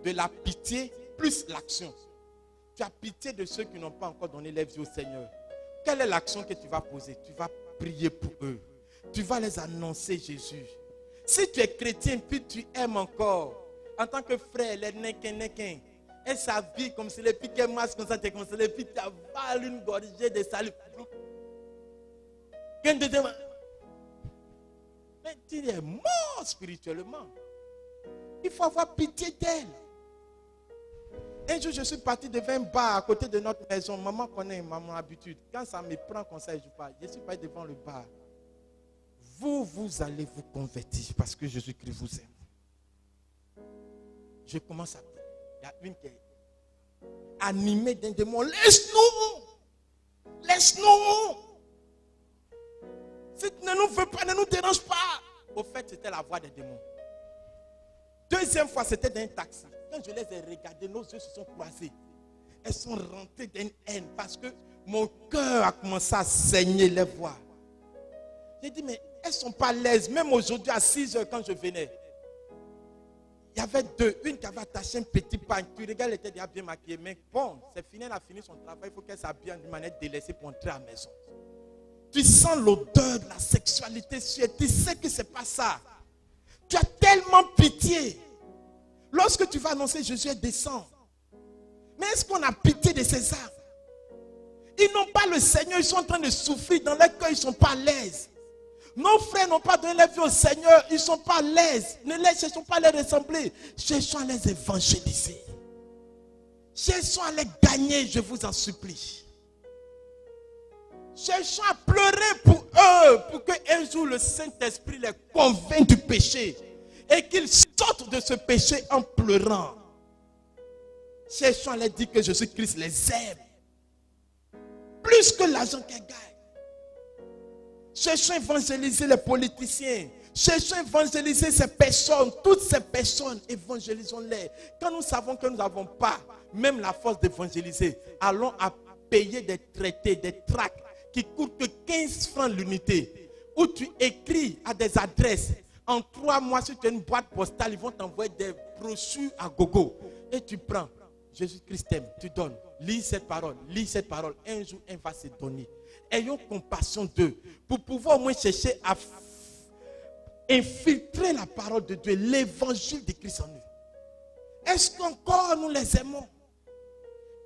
de la pitié plus l'action. Tu as pitié de ceux qui n'ont pas encore donné leur vie au Seigneur. Quelle est l'action que tu vas poser? Tu vas prier pour eux. Tu vas les annoncer Jésus. Si tu es chrétien puis tu aimes encore, en tant que frère, les nequins, et sa vie comme si les piquets masques comme ça, tu es comme ça, les puis tu avales une gorgée de salut. Mais tu es mort spirituellement. Il faut avoir pitié d'elle. Un jour, je suis parti devant un bar à côté de notre maison. Maman connaît mon habitude. Quand ça me prend comme ça, je parle. Je suis parti devant le bar. Vous allez vous convertir parce que Jésus-Christ vous aime. Je commence à prier. Il y a une qui est animée d'un démon. Laisse-nous. Si tu ne nous veux pas, ne nous dérange pas. Au fait, c'était la voix des démons. Deuxième fois, c'était dans un taxi. Quand je les ai regardés, nos yeux se sont croisés. Elles sont rentrées d'une haine parce que mon cœur a commencé à saigner les voix. J'ai dit, mais elles ne sont pas laises. Même aujourd'hui, à 6 heures, quand je venais, il y avait deux. Une qui avait attaché un petit pain. Tu regardes, elle était déjà bien maquillée. Mais bon, c'est fini, elle a fini son travail. Il faut qu'elle s'habille d'une manière délaissée pour entrer à la maison. Tu sens l'odeur de la sexualité sur elle. Tu sais que ce n'est pas ça. Tu as tellement pitié. Lorsque tu vas annoncer Jésus, elle descend. Mais est-ce qu'on a pitié de ces âmes? Ils n'ont pas le Seigneur, ils sont en train de souffrir. Dans leur cœur, ils ne sont pas à l'aise. Nos frères n'ont pas donné leur vie au Seigneur, ils ne sont pas à l'aise. Ne les cherchons pas à les ressembler. Cherchons à les évangéliser. Cherchons à les gagner, je vous en supplie. Cherchons à pleurer pour eux, pour qu'un jour le Saint-Esprit les convainc du péché et qu'ils sortent de ce péché en pleurant. Cherchons à leur dire que Jésus-Christ les aime. Plus que l'argent qu'ils gagnent. Cherchons à évangéliser les politiciens. Cherchons à évangéliser ces personnes. Toutes ces personnes, évangélisons-les. Quand nous savons que nous n'avons pas même la force d'évangéliser, allons à payer des traités, des tracts qui coûtent que 15 francs l'unité. Où tu écris à des adresses. En 3 mois, si tu as une boîte postale, ils vont t'envoyer des brochures à gogo. Et tu prends. Jésus-Christ t'aime, tu donnes. Lis cette parole, lis cette parole. Un jour, un va se donner. Ayons compassion d'eux pour pouvoir au moins chercher à infiltrer la parole de Dieu, l'évangile de Christ en eux. Est-ce qu'encore nous les aimons?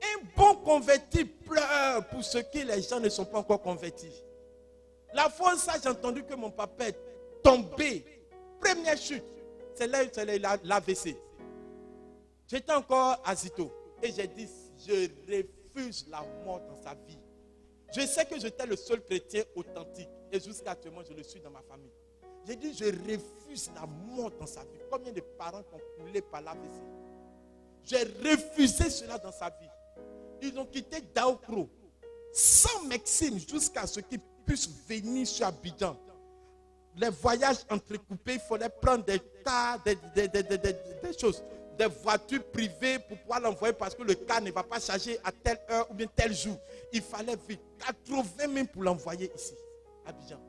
Un bon converti pleure pour ce que les gens ne sont pas encore convertis. La fois ça, j'ai entendu que mon papa est tombé. Première chute, c'est là où c'est l'AVC. J'étais encore à Zito et j'ai dit, je refuse la mort dans sa vie. Je sais que j'étais le seul chrétien authentique et jusqu'à actuellement je le suis dans ma famille. J'ai dit, je refuse la mort dans sa vie. Combien de parents qui ont coulé par l'AVC? J'ai refusé cela dans sa vie. Ils ont quitté Daokro sans Maxime jusqu'à ce qu'ils puissent venir sur Abidjan. Les voyages entrecoupés, il fallait prendre des cars, des choses. Des voitures privées pour pouvoir l'envoyer parce que le car ne va pas charger à telle heure ou bien tel jour. Il fallait vite 80 même pour l'envoyer ici, à Abidjan.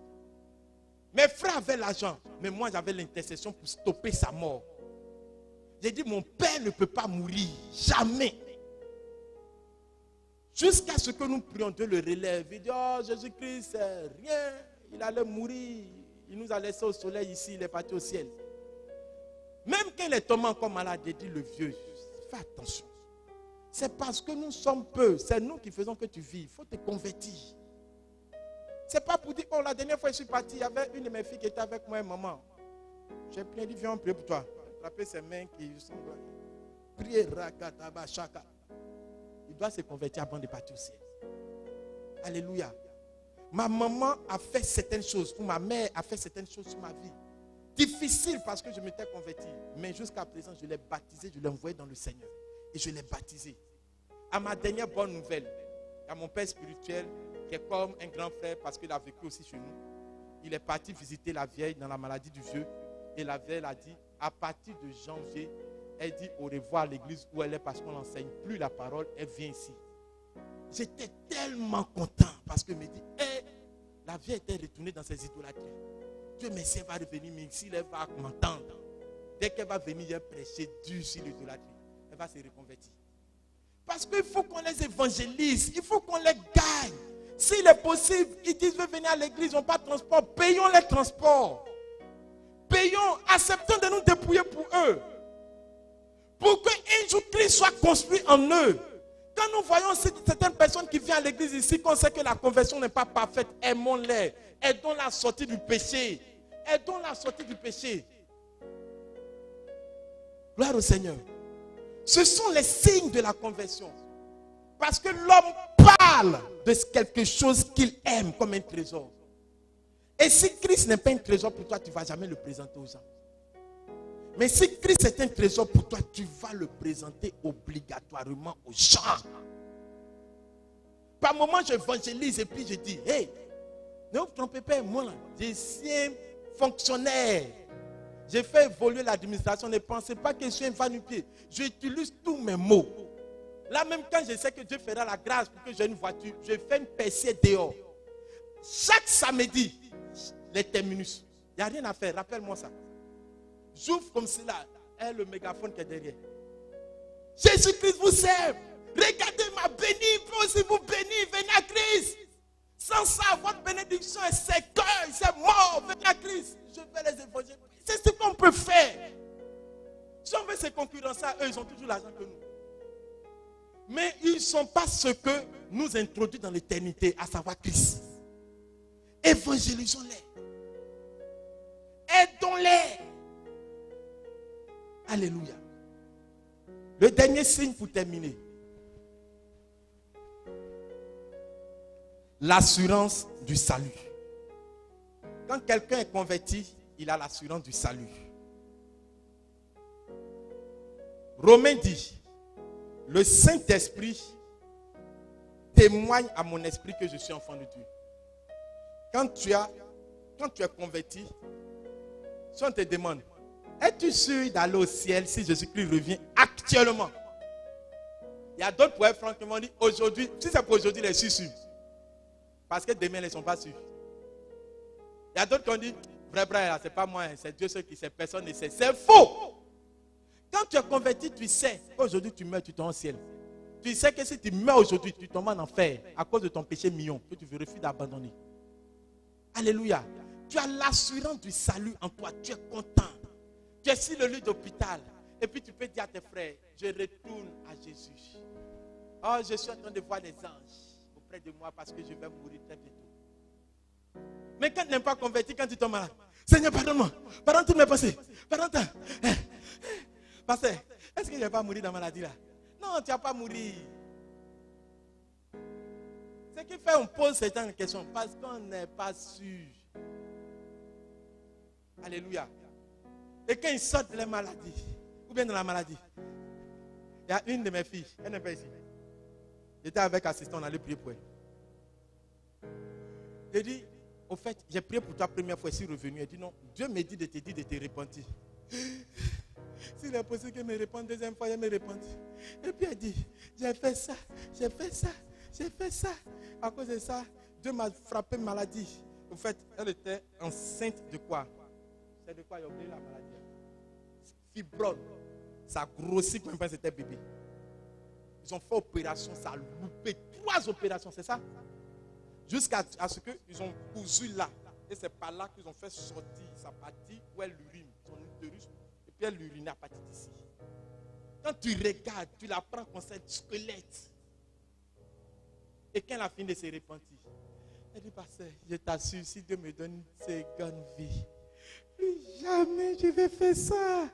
Mes frères avaient l'argent, mais moi j'avais l'intercession pour stopper sa mort. J'ai dit, mon père ne peut pas mourir, jamais. Jusqu'à ce que nous prions, Dieu le relève. Il dit, oh Jésus-Christ, c'est rien, il allait mourir. Il nous a laissé au soleil ici, il est parti au ciel. Même quand il est tombé encore malade, il dit le vieux, fais attention. C'est parce que nous sommes peu, c'est nous qui faisons que tu vis. Il faut te convertir. C'est pas pour dire, oh la dernière fois je suis parti, il y avait une de mes filles qui était avec moi, maman. J'ai prié, il dit, viens, on prie pour toi. Attraper ses mains qui sont prier, rakataba, chaka. Il doit se convertir avant de partir au ciel. Alléluia. Ma maman a fait certaines choses, ou ma mère a fait certaines choses sur ma vie. Difficile parce que je m'étais converti. Mais jusqu'à présent, je l'ai baptisé, je l'ai envoyé dans le Seigneur. Et je l'ai baptisé. À ma dernière bonne nouvelle, il y a mon père spirituel qui est comme un grand frère parce qu'il a vécu aussi chez nous. Il est parti visiter la vieille dans la maladie du vieux. Et la vieille a dit, à partir de janvier, elle dit au revoir à l'église où elle est parce qu'on n'enseigne plus la parole. Elle vient ici. J'étais tellement content parce que je me dis, hey, la vieille était retournée dans ses idolâtries. Dieu merci, elle va revenir, mais ici, elle va m'entendre. Dès qu'elle va venir, elle prêcher dur sur l'idolâtrie. Elle va se reconvertir. Parce qu'il faut qu'on les évangélise. Il faut qu'on les gagne. S'il est possible, ils disent, veut venir à l'église, ils n'ont pas de transport. Payons les transports. Payons, acceptons de nous dépouiller pour eux. Pour qu'un jour Christ soit construit en eux. Quand nous voyons certaines personnes qui viennent à l'église ici, qu'on sait que la conversion n'est pas parfaite, aimons-les. Aidons-la à sortir du péché. Aidons-la à sortir du péché. Gloire au Seigneur. Ce sont les signes de la conversion. Parce que l'homme parle de quelque chose qu'il aime comme un trésor. Et si Christ n'est pas un trésor pour toi, tu ne vas jamais le présenter aux gens. Mais si Christ est un trésor pour toi, tu vas le présenter obligatoirement aux gens. Par moment, j'évangélise et puis je dis, hey, ne vous trompez pas, moi, je suis un fonctionnaire. J'ai fait évoluer l'administration. Ne pensez pas que je suis un va-nu-pied. J'utilise tous mes mots. Là, même quand je sais que Dieu fera la grâce pour que j'ai une voiture, je fais une percée dehors. Chaque samedi, les terminus. Il n'y a rien à faire, rappelle-moi ça. J'ouvre comme cela, et le mégaphone qui est derrière. Jésus-Christ vous aime. Regardez ma bénie, peut aussi vous bénir. Venez à Christ. Sans ça, votre bénédiction est sécueil, c'est mort. Venez à Christ. Je vais les évangéliser. C'est ce qu'on peut faire. Si on veut se concurrencer à eux, ils ont toujours l'argent que nous. Mais ils ne sont pas ce que nous introduisons dans l'éternité, à savoir Christ. Évangélisons-les. Aidons-les. Alléluia. Le dernier signe pour terminer. l'assurance du salut. Quand quelqu'un est converti, il a l'assurance du salut. Romains dit, le Saint-Esprit témoigne à mon esprit que je suis enfant de Dieu. Quand tu es converti, si on te demande, es-tu sûr d'aller au ciel si Jésus-Christ revient actuellement? Il y a d'autres poètes franchement dit, aujourd'hui, si c'est pour aujourd'hui, les suis sûrs. Parce que demain, ils ne sont pas sûrs. Il y a d'autres qui ont dit, vrai, c'est pas moi, c'est Dieu seul qui sait, personne ne sait. C'est faux! Quand tu es converti, tu sais qu'aujourd'hui tu meurs, tu tombes au ciel. Tu sais que si tu meurs aujourd'hui, tu tombes en enfer à cause de ton péché mignon que tu refuses d'abandonner. Alléluia. Tu as l'assurance du salut en toi. Tu es content. Tu es sur le lit d'hôpital. Et puis tu peux dire à tes frères, je retourne à Jésus. Oh, je suis en train de voir les anges auprès de moi parce que je vais mourir très bientôt. Mais quand tu n'es pas converti, quand tu tombes malade, Seigneur, pardonne-moi. Pardonne toutes mes pensées. Pardonne-toi. Pasteur, est-ce que je ne vais pas mourir dans la maladie là? Non, tu ne vas pas mourir. Ce qui fait qu'on pose certaines questions parce qu'on n'est pas sûr. Alléluia. Et quand ils sortent de la maladie, ou bien de la maladie, il y a une de mes filles, elle n'est pas ici. J'étais avec assistant, on allait prier pour elle. J'ai dit, au fait, j'ai prié pour toi la première fois, je suis revenu. Elle dit non, Dieu me dit de te repentir. S'il est possible qu'elle me répande deuxième fois, elle me répande. Et puis elle dit, j'ai fait ça. À cause de ça, Dieu m'a frappé maladie. En fait, elle était enceinte de quoi? C'est de quoi? Il a oublié la maladie. Fibrome. Ça a grossi comme quand c'était bébé. Ils ont fait opération, ça a loupé 3 opérations, c'est ça? Jusqu'à ce qu'ils ont cousu là. Et c'est par là qu'ils ont fait sortir sa partie où elle urine, son utérus. Et puis elle urine à partir d'ici. Quand tu regardes, tu la prends comme ça, squelette. Et quand elle a fini de se repentir, elle dit, pasteur, je t'assure, si Dieu me donne une seconde vie, jamais je vais faire ça.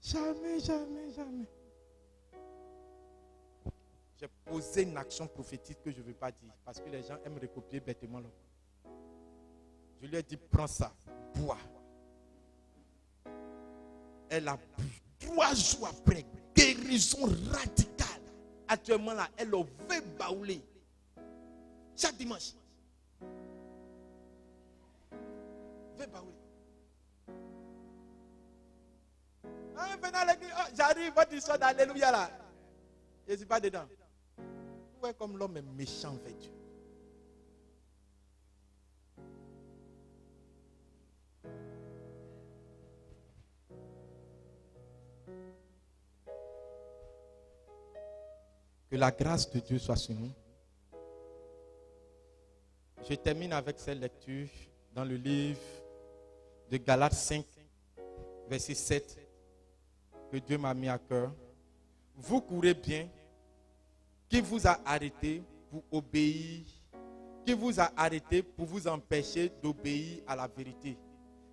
Jamais. J'ai posé une action prophétique que je ne veux pas dire parce que les gens aiment recopier bêtement l'homme. Je lui ai dit, prends ça, bois. Elle a bu. 3 jours après, guérison radicale. Actuellement là, elle veut baouler. Chaque dimanche. Veut baouler. Venez à l'église, j'arrive, votre histoire d'alléluia là. Je ne suis pas dedans. Vous voyez comme l'homme est méchant avec Dieu. Que la grâce de Dieu soit sur nous. Je termine avec cette lecture dans le livre de Galates 5, verset 7, que Dieu m'a mis à cœur. Vous courez bien. Qui vous a arrêté pour obéir? Qui vous a arrêté pour vous empêcher d'obéir à la vérité?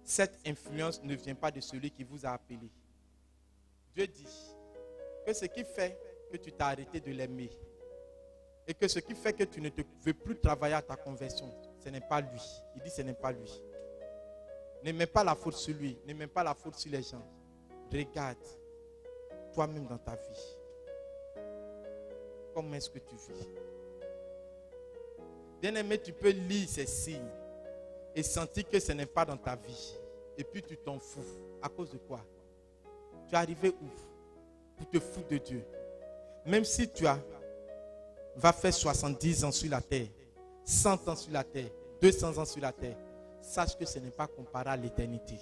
Cette influence ne vient pas de celui qui vous a appelé. Dieu dit que ce qui fait que tu t'as arrêté de l'aimer et que ce qui fait que tu ne veux plus travailler à ta conversion, ce n'est pas lui. Il dit ce n'est pas lui. Ne mets pas la faute sur lui. Ne mets pas la faute sur les gens. Regarde toi-même dans ta vie. Comment est-ce que tu vis? Bien-aimé, tu peux lire ces signes et sentir que ce n'est pas dans ta vie. Et puis tu t'en fous. À cause de quoi? Tu es arrivé où? Pour te foutre de Dieu. Même si tu vas faire 70 ans sur la terre, 100 ans sur la terre, 200 ans sur la terre, sache que ce n'est pas comparé à l'éternité.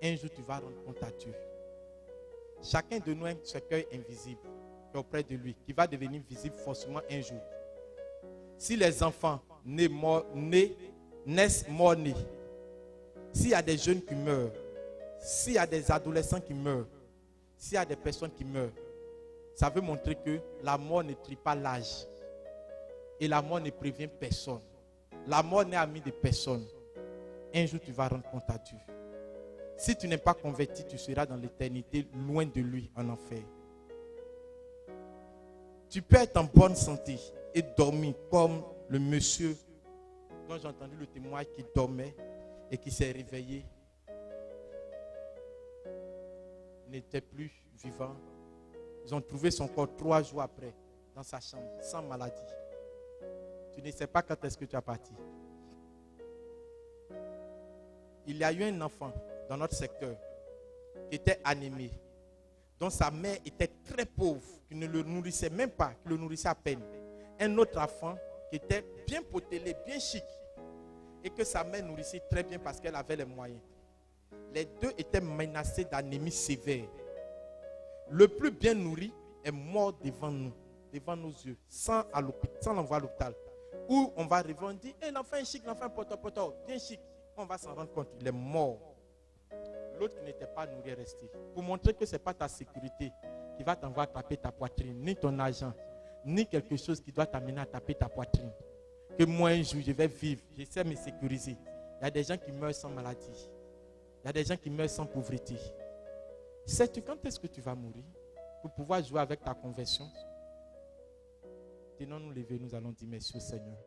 Un jour, tu vas rendre compte à Dieu. Chacun de nous a un cercueil invisible qui est auprès de lui, qui va devenir visible forcément un jour. Si les enfants naissent morts-nés, s'il y a des jeunes qui meurent, s'il y a des adolescents qui meurent, s'il y a des personnes qui meurent, ça veut montrer que la mort ne trie pas l'âge. Et la mort ne prévient personne. La mort n'est amie de personne. Un jour, tu vas rendre compte à Dieu. Si tu n'es pas converti, tu seras dans l'éternité, loin de lui, en enfer. Tu peux être en bonne santé et dormir comme le monsieur Quand j'ai entendu le témoin qui dormait et qui s'est réveillé, n'était plus vivant. Ils ont trouvé son corps 3 jours après, dans sa chambre, sans maladie. Tu ne sais pas quand est-ce que tu es parti. Il y a eu un enfant dans notre secteur qui était anémie, dont sa mère était très pauvre, qui ne le nourrissait même pas, qui le nourrissait à peine. Un autre enfant qui était bien potelé, bien chic, et que sa mère nourrissait très bien parce qu'elle avait les moyens. Les deux étaient menacés d'anémie sévère. Le plus bien nourri est mort devant nous, devant nos yeux, sans l'envoyer à l'hôpital. Où on va arriver, on dit, hey, l'enfant est chic, l'enfant est poto, bien chic. On va s'en rendre compte, il est mort. L'autre qui n'était pas nourri est resté. Pour montrer que ce n'est pas ta sécurité qui va t'envoyer taper ta poitrine, ni ton argent, ni quelque chose qui doit t'amener à taper ta poitrine. Que moi un jour je vais vivre, j'essaie de me sécuriser. Il y a des gens qui meurent sans maladie. Il y a des gens qui meurent sans pauvreté. Sais-tu quand est-ce que tu vas mourir pour pouvoir jouer avec ta conversion? Tenons-nous lever, nous allons dire merci au Seigneur.